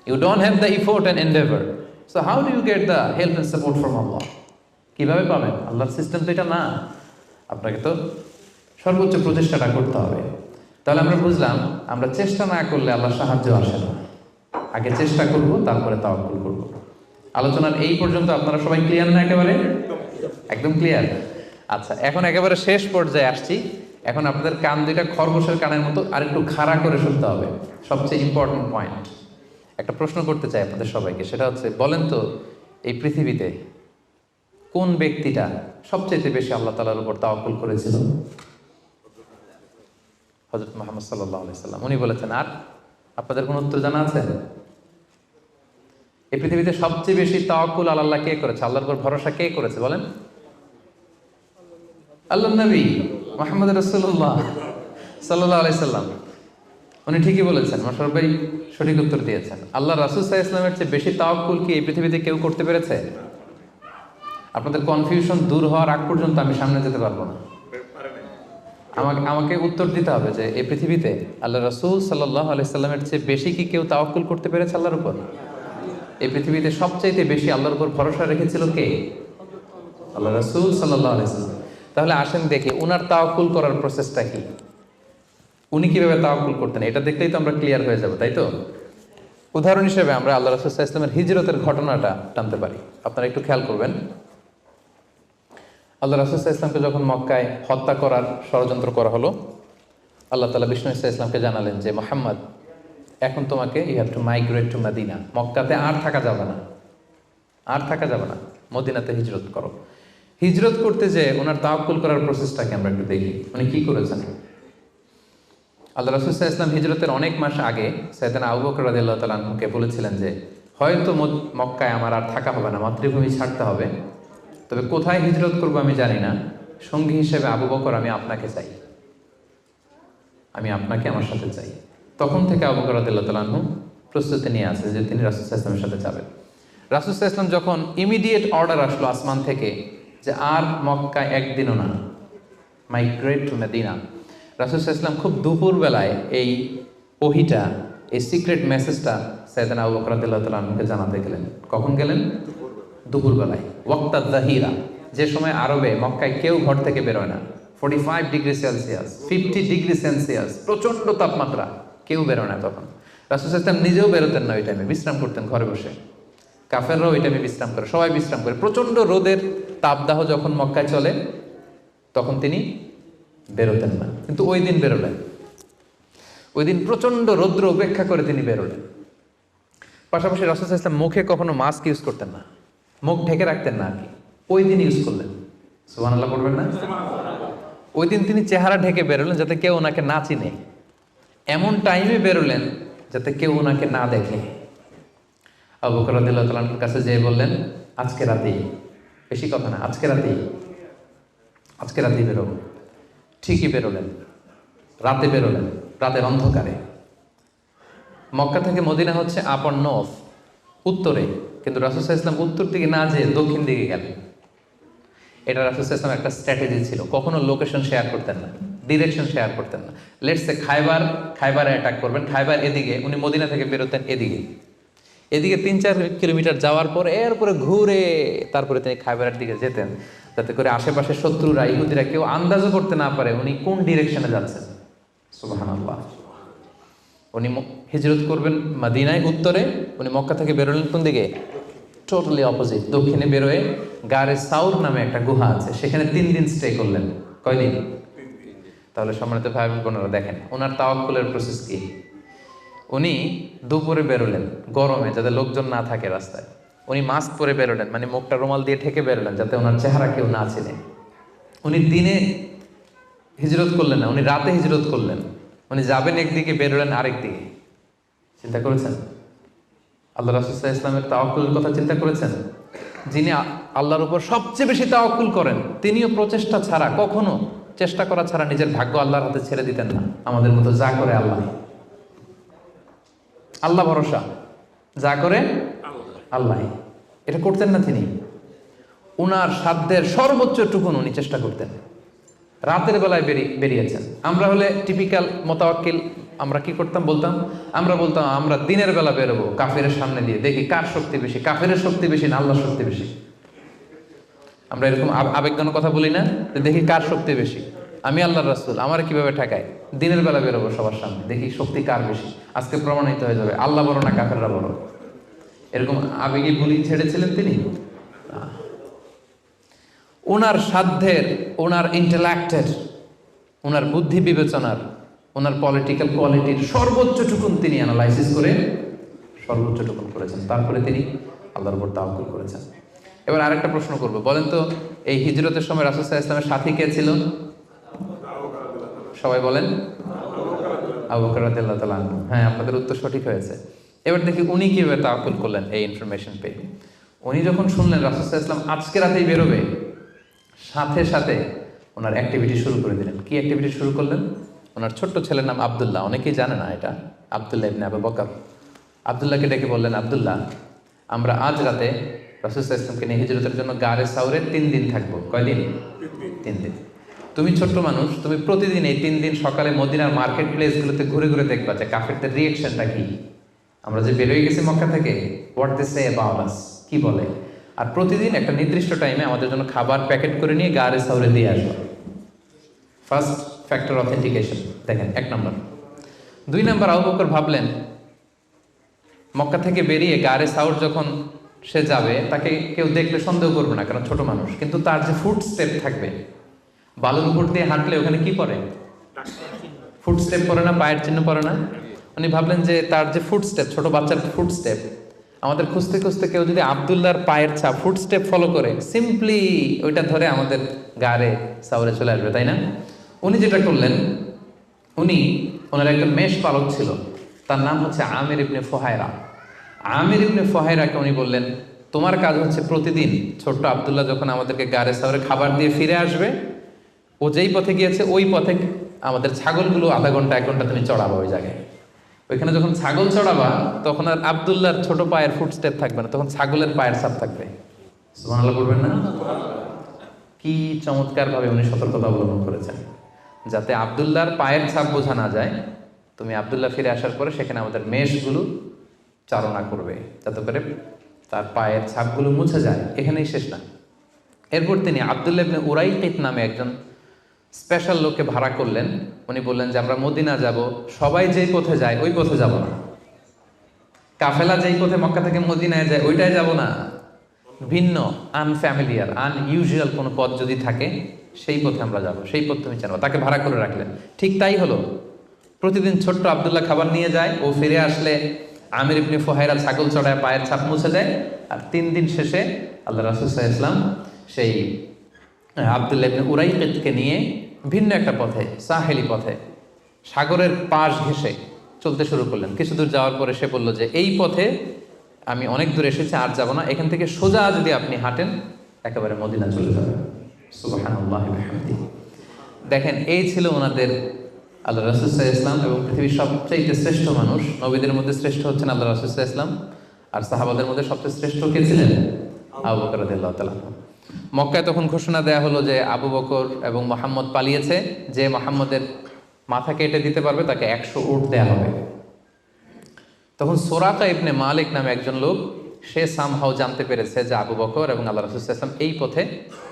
you don't have the effort and endeavour, so how do you get the help and support from Allah? কিভাবে পাবেন? আল্লাহর সিস্টেম তো এটা না। আপনাকে তো সর্বোচ্চ প্রচেষ্টাটা করতে হবে। তাহলে আমরা বুঝলাম, আমরা চেষ্টা না করলে আল্লাহর সাহায্য আসে না। আগে চেষ্টা করব, তারপরে তাওয়াক্কুল করব। আলোচনার এই পর্যন্ত আপনারা সবাই ক্লিয়ার না? একেবারে একদম ক্লিয়ার। আচ্ছা, এখন একেবারে শেষ পর্যায়ে আসছি। এখন আপনাদের কান দুইটা খরগোশের কানের মতো আর একটু খাড়া করে শুনতে হবে। সবচেয়ে ইম্পর্টেন্ট পয়েন্ট। একটা প্রশ্ন করতে চাই আপনাদের সবাইকে, সেটা হচ্ছে, বলেন তো এই পৃথিবীতে কোন ব্যক্তিটা সবচেয়ে বেশি আল্লাহ তাআলার উপর তাওয়াক্কুল করেছিল? হযরত মুহাম্মদ সাল্লাল্লাহু আলাইহি সাল্লাম। উনি বলেছেন। আর আপনাদের কোন উত্তর জানা আছে? এই পৃথিবীতে সবচেয়ে বেশি তাওয়াক্কুল আল্লাহ কে করেছে? আল্লাহর উপর ভরসা কে করেছে বলেন? আল্লাহর নবী মুহাম্মদ রাসূলুল্লাহ সাল্লাল্লাহু আলাইহি সাল্লাম। উনি ঠিকই বলেছেন, মাশাআল্লাহ ভাই সঠিক উত্তর দিয়েছেন। আল্লাহ রাসূল সাল্লাল্লাহু আলাইহি ওয়াসাল্লামের চেয়ে বেশি তাওয়াক্কুল কি এই পৃথিবীতে কেউ করতে পেরেছে? আপনাদের কনফিউশন দূর হওয়ার আগ পর্যন্ত আমি সামনে যেতে পারবো না। আমাকে উত্তর দিতে হবে যে এই পৃথিবীতে আল্লাহ রাসূল সাল্লাল্লাহু আলাইহি সাল্লামের চেয়ে বেশি কি কেউ তাওয়াক্কুল করতে পেরেছে আল্লাহর উপর? এই পৃথিবীতে সবচাইতে বেশি আল্লাহর উপর ভরসা রেখেছিল কে? আল্লাহ রাসূল সাল্লাল্লাহু আলাইহি সাল্লাম। তাহলে আসেন দেখি উনার তাওয়াক্কুল করার প্রসেসটা কি, উনি কিভাবে তাওয়াক্কুল করতেন, এটা দেখলেই তো আমরা ক্লিয়ার হয়ে যাব, তাই তো? উদাহরণ হিসেবে আমরা আল্লাহ রাসূল সাল্লাল্লাহু আলাইহি ওয়াসাল্লামের হিজরতের ঘটনাটা টানতে পারি। আপনারা একটু খেয়াল করবেন। আল্লাহ রাসূল সাল্লাল্লাহু আলাইহি ওয়াসাল্লামকে যখন মক্কায় হত্যা করার ষড়যন্ত্র করা হলো, আল্লাহ তাআলা বিষ্ণু সাল্লাল্লাহু আলাইহি ওয়াসাল্লামকে জানালেন যে মুহাম্মদ, এখন তোমাকে you have to migrate to Medina. মক্কাতে আর থাকা যাবে না, আর থাকা যাবে না, মদিনাতে হিজরত করো। হিজরত করতে যে ওনার তাওয়াক্কুল করার প্রসেসটাকে আমরা একটু দেখি, উনি কি করেছেন। আল্লাহ রাসূল সাল্লাল্লাহু আলাইহি ওয়াসাল্লাম হিজরতের অনেক মাস আগে সাইয়েদনা আবু বকর রাদিয়াল্লাহু তাআলা আনহুকে বলেছিলেন যে হয়তো মক্কায় আমার আর থাকা হবে না, মাতৃভূমি ছাড়তে হবে, তবে কোথায় হিজরত করবো আমি জানি না, সঙ্গী হিসেবে আবু বকর আমি আপনাকে চাই, আমি আপনাকে আমার সাথে চাই। তখন থেকে আবু বকর রাদিয়াল্লাহু তাআলা আনহু প্রস্তুতি নিয়ে আছে যে তিনি রাসূল সাল্লাল্লাহু আলাইহি ওয়াসাল্লামের সাথে যাবেন। রাসূল সাল্লাল্লাহু আলাইহি ওয়াসাল্লাম যখন ইমিডিয়েট অর্ডার আসলো আসমান থেকে যে আর মক্কায় একদিনও না, মাইগ্রেট টু মদিনা, রাসূল সাল্লাল্লাহু আলাইহি ওয়াসাল্লাম খুব দুপুরবেলায় এই ওহীটা, এই সিক্রেট মেসেজটা সাইয়েদনা আবু বকর রাদিয়াল্লাহু তাআলা আনহুকে জানাতে গেলেন। কখন গেলেন? দুপুরবেলায়, ওয়াক্তা যাহিরা, যে সময় আরবে মক্কায় কেউ ঘর থেকে বেরোয় না। 45 ডিগ্রি সেলসিয়াস, 50 ডিগ্রি সেলসিয়াস, প্রচন্ড তাপমাত্রা, কেউ বেরোয় না তখন। রাসূল সাল্লাল্লাহু আলাইহি ওয়াসাল্লাম নিজেও বেরোতেন না ওই টাইমে, বিশ্রাম করতেন ঘরে বসে। কাফেররাও ওই টাইমে বিশ্রাম করে, সবাই বিশ্রাম করে। প্রচন্ড রোদের তাপদাহ যখন মক্কায় চলে তখন তিনি বেরোতেন না, কিন্তু ওই দিন বেরোলেন। ওই দিন প্রচন্ড রৌদ্র উপেক্ষা করে তিনি বেরোলেন। পাশাপাশি রাসূল সাল্লাল্লাহু আলাইহি ওয়াসাল্লাম মুখে কখনো মাস্ক ইউজ করতেন না, মুখ ঢেকে রাখতেন না আর কি, ওই দিন ইউজ করলেন। সুবহানাল্লাহ পড়বেন না? ওই দিন তিনি চেহারা ঢেকে বেরোলেন যাতে কেউ ওনাকে না চিনে, এমন টাইমে বেরোলেন যাতে কেউ ওনাকে না দেখে। আবু বকর রাদিয়াল্লাহু তাআলার কাছে যেয়ে বললেন, আজকে রাতেই, বেশি কথা না, আজকে রাতেই বেরোবো। ঠিকই বেরোলেন, রাতে বেরোলেন, রাতের অন্ধকারে। মক্কা থেকে মদিনা হচ্ছে আপ অর নর্থ, উত্তরে, কিন্তু রাসূল সাল্লাল্লাহু আলাইহি ওয়াসাল্লাম উত্তর দিকে না যেয়ে দক্ষিণ দিকে গেলেন। এটা রাসূল সাল্লাল্লাহু আলাইহি ওয়াসাল্লাম একটা স্ট্র্যাটেজি ছিল, কখনো লোকেশন শেয়ার করতেন না, ডিরেকশন শেয়ার করতেন না। লেটস সে খাইবারে অ্যাটাক করবেন, খাইবার এদিকে, উনি মদিনা থেকে বেরোতেন এদিকে 3-4 কিলোমিটার যাওয়ার পর এরপরে ঘুরে তারপরে তিনি খাইবারের দিকে যেতেন, যাতে করে আশেপাশে শত্রুরা, ইহুদিরা কেউ আন্দাজও করতে না পারে উনি কোন ডিরেকশনে যাচ্ছেন। সুবহানাল্লাহ। উনি হিজরত করবেন মদিনায় উত্তরে, উনি মক্কা থেকে বেরোলেন কোন দিকে? টোটালি অপোজিট, দক্ষিণে বেরোয় গারে সাউর নামে একটা গুহা আছে, সেখানে 3 দিন স্টে করলেন। কয়দিন? তাহলে সম্মানিত ভাই বোনেরা দেখেন ওনার তাওয়াক্কুলের প্রসেস কি। উনি দুপুরে বেরোলেন গরমে, যাতে লোকজন না থাকে রাস্তায়। উনি মাস্ক পরে বেরোলেন, মানে মুখটা রুমাল দিয়ে ঢেকে বেরোলেন যাতে ওনার চেহারা কেউ না চেনে। উনি দিনে হিজরত করলেন না, উনি রাতে হিজরত করলেন। উনি যাবেন একদিকে, বেরোলেন আরেক দিকে। চিন্তা করেছেন আল্লাহ রাসূল সাল্লাল্লাহু আলাইহি ওয়াসাল্লামের তাওয়াক্কুলের কথা? চিন্তা করেছেন? যিনি আল্লাহর উপর সবচেয়ে বেশি তাওয়াক্কুল করেন, তিনিও প্রচেষ্টা ছাড়া, কখনো চেষ্টা করা ছাড়া নিজের ভাগ্য আল্লাহর হাতে ছেড়ে দিতেন না। আমাদের মতো যা করে আল্লাহ ভরসা, যা করে আল্লাহ, এটা করতেন না তিনি। উনার সাধ্যের সর্বোচ্চ টুকুন উনি চেষ্টা করতেন। রাতের বেলায় বেরিয়েছেন। আমরা হলে টিপিক্যাল মোতাওয়াক্কিল, আমরা কি করতাম? আমরা বলতাম আমরা দিনের বেলা বেরোবো কাফেরের সামনে দিয়ে, দেখি কার শক্তি বেশি, কাফেরের শক্তি বেশি না আল্লাহর শক্তি বেশি। আমরা এরকম আবেগঘন কথা বলি না, দেখি কার শক্তি বেশি, আমি আল্লাহর রাসূল, আমার কিভাবে ঠেকায়। দিনের বেলা বেরোবো সবার সামনে, দেখি শক্তি কার বেশি, আজকে প্রমাণিত হয়ে যাবে আল্লাহ বড় না কাফেররা বড়। এরকম আবেগী বুলি ছেড়েছিলেন তিনি। ওনার সাধ্যের, ওনার ইন্টেলেক্টের, ওনার বুদ্ধি বিবেচনার, ওনার পলিটিক্যাল কোয়ালিটির সর্বোচ্চ টুকুন তিনি অ্যানালাইসিস করে সর্বোচ্চ টুকুন করেছেন। তারপরে তিনি আল্লাহর উপর তাওয়াক্কুল করেছেন। এবার আরেকটা প্রশ্ন করবো, বলেন তো এই হিজরতের সময় রাসূল সাল্লাল্লাহু আলাইহি ওয়াসাল্লামের সাথী কে ছিল? সবাই বলেন। আবু বকর রাদিয়াল্লাহু তাআলা আনহু। হ্যাঁ, আপনাদের উত্তর সঠিক হয়েছে। এবার দেখি উনি কিভাবে তাওয়াক্কুল করলেন এই ইনফরমেশন পেয়ে। উনি যখন শুনলেন রাসূল সাল্লাল্লাহু আলাইহি ওয়াসাল্লাম আজকে রাতেই বেরোবে, সাথে সাথে ওনার অ্যাক্টিভিটি শুরু করে দিলেন। কি অ্যাক্টিভিটি শুরু করলেন? ওনার ছোট্ট ছেলের নাম আব্দুল্লাহ, অনেকেই জানে না এটা, আব্দুল্লাহ ইবনে আবু বকর। আব্দুল্লাহকে ডেকে বললেন, আব্দুল্লাহ, আমরা আজ রাতে রাসূল সাল্লাল্লাহু আলাইহি ওয়াসাল্লামকে নিয়ে হিজরতের জন্য গারে সাউরে 3 দিন থাকবো। কয়দিন? 3 দিন। তুমি ছোট্ট মানুষ, তুমি প্রতিদিন এই 3 দিন সকালে মদিনার মার্কেট প্লেসগুলোতে ঘুরে ঘুরে দেখবা যে কাফেরদের রিয়েকশনটা কি। আমরা যে বেরোয় গেছি মক্কা থেকে, what they say about us, কি বলে। আর প্রতিদিন একটা নির্দিষ্ট টাইমে আমাদের জন্য খাবার প্যাকেট করে নিয়ে গারে সাউরে দিয়ে আসবো। ফার্স্ট ফ্যাক্টর অথেন্টিকেশন দেখেন, 1 নম্বর। 2 নম্বর, আবু বকর ভাবলেন মক্কা থেকে বেরিয়ে গারে সাউর যখন সে যাবে, তাকে কেউ দেখলে সন্দেহ করবে না, কারণ ছোট মানুষ। কিন্তু তার যে ফুট স্টেপ থাকবে, বালুর উপর দিয়ে হাঁটলে ওখানে কি পড়ে? ফুট স্টেপ পড়ে না, পায়ের চিহ্ন পড়ে না? উনি ভাবলেন যে তার যে ফুট স্টেপ, ছোট বাচ্চার ফুট স্টেপ, আমাদের খুঁজতে খুঁজতে কেউ যদি আব্দুল্লাহর পায়ের ছাপ, ফুট স্টেপ ফলো করে, সিম্পলি ওইটা ধরে আমাদের গারে সাউরে চলে আসবে, তাই না? উনি যেটা করলেন, ওনার একজন মেষ পালক ছিল, তার নাম হচ্ছে আমির ইবনে ফুহায়রা। আমির ইবনে ফুহায়রাকে উনি বললেন, তোমার কাজ হচ্ছে প্রতিদিন ছোট্ট আব্দুল্লাহ যখন আমাদেরকে গারে সাউরে খাবার দিয়ে ফিরে আসবে, ও যেই পথে গিয়েছে ওই পথে আমাদের ছাগলগুলো আধা ঘন্টা 1 ঘন্টা তুমি চড়াবা ওই জায়গায়। ওইখানে যখন ছাগল চড়াবা তখন আর আব্দুল্লাহর ছোট পায়ের ফুটস্টেপ থাকবে না, তখন ছাগলের পায়ের ছাপ থাকবে। সুবহানাল্লাহ বলবেন না? কি চমৎকার ভাবে উনি সতর্কতা অবলম্বন করেছেন, যাতে আব্দুল্লাহর পায়ের ছাপ বোঝা না যায়। তুমি আব্দুল্লাহ ফিরে আসার পরে সেখানে আমাদের মেষগুলো চারণা করবে, যাতে করে তার পায়ের ছাপগুলো মুছে যায়। এখানেই শেষ না। এরপর তিনি আব্দুল্লাহ ইবনে উরাইকিত নামে একজন স্পেশাল লোককে ভাড়া করলেন। উনি বললেন যে আমরা মদিনা যাব, সবাই যেই পথে যায় ওই পথে যাব না, কাফেলা যেই পথে মক্কা থেকে মদিনায় যায় ওইটাই যাব না, ভিন্ন আনফ্যামিলিয়ার আনইউজুয়াল কোনো পথ যদি থাকে সেই পথে আমরা যাব, সেই পথ তুমি জানো। তাকে ভাড়া করে রাখলেন। ঠিক তাই হলো। প্রতিদিন ছোট্ট আব্দুল্লাহ খাবার নিয়ে যায়, ও ফিরে আসলে আমির ইবনে ফুহায়রা ছাগল চড়ায় পায়ের ছাপ মুছে দেয়। আর 3 দিন শেষে আল্লাহ রাসূল সাল্লাল্লাহু আলাইহি ওয়াসাল্লাম সেই আব্দুল্লাহ ইবনে উরাইকিতকে নিয়ে ভিন্ন একটা পথে, সাহেলি পথে, সাগরের পাশ ঘেঁষে চলতে শুরু করলেন। কিছু দূর যাওয়ার পরে সে বলল যে এই পথে আমি অনেক দূর এসেছি, আর যাব না, এখান থেকে সোজা যদি আপনি হাঁটেন একেবারে মদিনা চলে যাবেন। সুবহানাল্লাহি ওয়া বিহামদিহি। দেখেন, এই ছিল ওনাদের আল্লাহ রাসূল সাল্লাল্লাহু আলাইহি ওয়াসাল্লাম, এবং পৃথিবীর সবচেয়ে শ্রেষ্ঠ মানুষ। নবীদের মধ্যে শ্রেষ্ঠ হচ্ছেন আল্লাহ রাসূল সাল্লাল্লাহু আলাইহি ওয়াসাল্লাম, আর সাহাবাদের মধ্যে সবচেয়ে শ্রেষ্ঠ কে ছিলেন? আবু বকর রাদিয়াল্লাহু তাআলা। মক্কায় তখন ঘোষণা দেয়া হলো যে আবু বকর এবং মুহাম্মদ পালিয়েছে, যে মুহাম্মদের মাথা কেটে দিতে পারবে তাকে 100 উট দেয়া হবে। তখন সুরাকা ইবনে মালিক নামে একজন লোক, সে সামহাও জানতে পেরেছে যে আবু বকর এবং আল্লাহ রাসূল সাল্লাল্লাহু আলাইহি ওয়াসাল্লাম এই পথে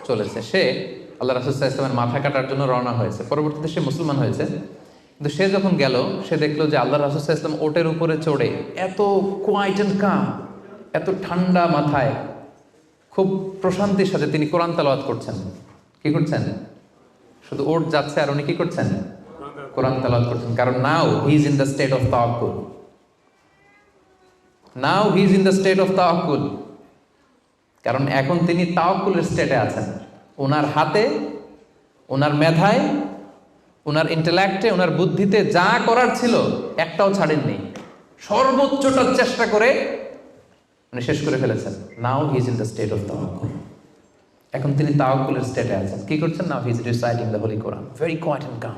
চলেছে। সে আল্লাহ রাসূল সাল্লাল্লাহু আলাইহি ওয়াসাল্লামের মাথা কাটার জন্য রওনা হয়েছে। পরবর্তীতে সে মুসলমান হয়েছে। কিন্তু সে যখন গেল, সে দেখলো যে আল্লাহ রাসূল সাল্লাল্লাহু আলাইহি ওয়াসাল্লাম ওটের উপরে চড়ে এত কোয়াইট এন্ড কাম, এত ঠান্ডা মাথায়, খুব প্রশান্তির সাথে তিনি কোরআন তেলাওয়াত করছেন। কি করছেন? শুধু ওট যাচ্ছে আর উনি কি করছেন? কোরআন তেলাওয়াত করছেন। কারণ now he is in the state of তাওয়াক্কুল। Now he is in the state of তাওয়াক্কুল। কারণ এখন তিনি তাওয়াক্কুলের স্টেটে আছেন। ওনার হাতে, ওনার মেধায়, ওনার ইন্টেলেক্টে, ওনার বুদ্ধিতে যা করার ছিল একটাও ছাড়েননি। সর্বোচ্চটা চেষ্টা করে উনি শেষ করে ফেলেছেন। Now he is in the state of তাওয়াক্কুল। এখন তিনি তাওয়াক্কুলের স্টেটে আছেন। কি করছেন? Now he is reciting the holy Quran, very quiet and calm.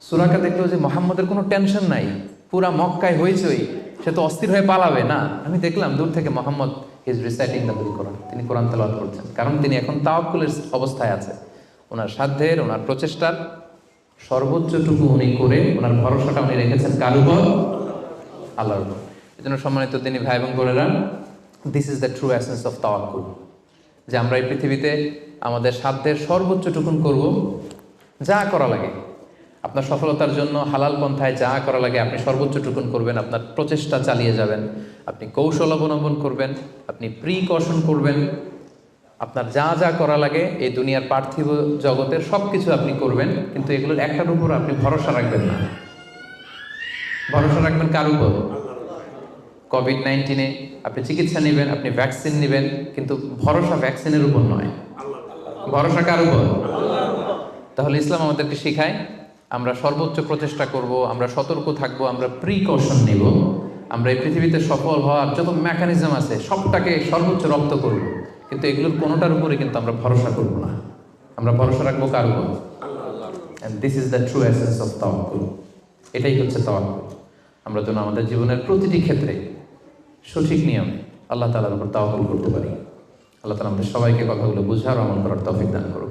Suraqa দেখলো যে মুহাম্মদের কোনো টেনশন নাই, পুরা মক্কায় হইচই, সে তো অস্থির হয়ে পালাবে না। আমি দেখলাম দূর থেকে Muhammad he is reciting the holy Quran, তিনি কোরআন তেলাওয়াত করছেন। কারণ তিনি এখন তাওয়াক্কুলের অবস্থায় আছে। ওনার সাধ্যের, ওনার প্রচেষ্টার সর্বোচ্চটুকু উনি করে ওনার ভরসাটা উনি রেখেছেন কার উপর? আল্লাহর উপর। এই জন্য সম্মানিত দিনী ভাই এবং বোনেরা, this is the true essence of তাওয়াক্কুল, যে আমরা এই পৃথিবীতে আমাদের সাধ্যের সর্বোচ্চটুকুন করব, যা করা লাগে আপনার সফলতার জন্য হালাল পন্থায় যা করা লাগে আপনি সর্বোচ্চটুকুন করবেন, আপনার প্রচেষ্টা চালিয়ে যাবেন, আপনি কৌশল অবলম্বন করবেন, আপনি প্রিকশন করবেন, আপনার যা যা করা লাগে এই দুনিয়ার পার্থিব জগতের সব কিছু আপনি করবেন। কিন্তু এগুলোর একটার উপর আপনি ভরসা রাখবেন না। ভরসা রাখবেন কার উপর? কোভিড-19 আপনি চিকিৎসা নেবেন, আপনি ভ্যাকসিন নেবেন, কিন্তু ভরসা ভ্যাকসিনের উপর নয়, ভরসা কার উপর? তাহলে ইসলাম আমাদেরকে শেখায় আমরা সর্বোচ্চ প্রচেষ্টা করব, আমরা সতর্ক থাকব, আমরা প্রিকশন নেব, আমরা এই পৃথিবীতে সফল হওয়ার যত মেকানিজম আছে সবটাকে সর্বোচ্চ রপ্ত করব, কিন্তু এগুলোর কোনোটার উপরে কিন্তু আমরা ভরসা করব না। আমরা ভরসা রাখবো কার উপর? And this is the true essence of তাওয়াক্কুল। এটাই হচ্ছে তাওয়াক্কুল। আমরা যেন আমাদের জীবনের প্রতিটি ক্ষেত্রে সঠিক নিয়মে আল্লাহ তাআলার উপর তাওয়াক্কুল করতে পারি। আল্লাহ তাআলা আমাদের সবাইকে কথাগুলো বুঝার ও আমল করার তৌফিক দান করুন।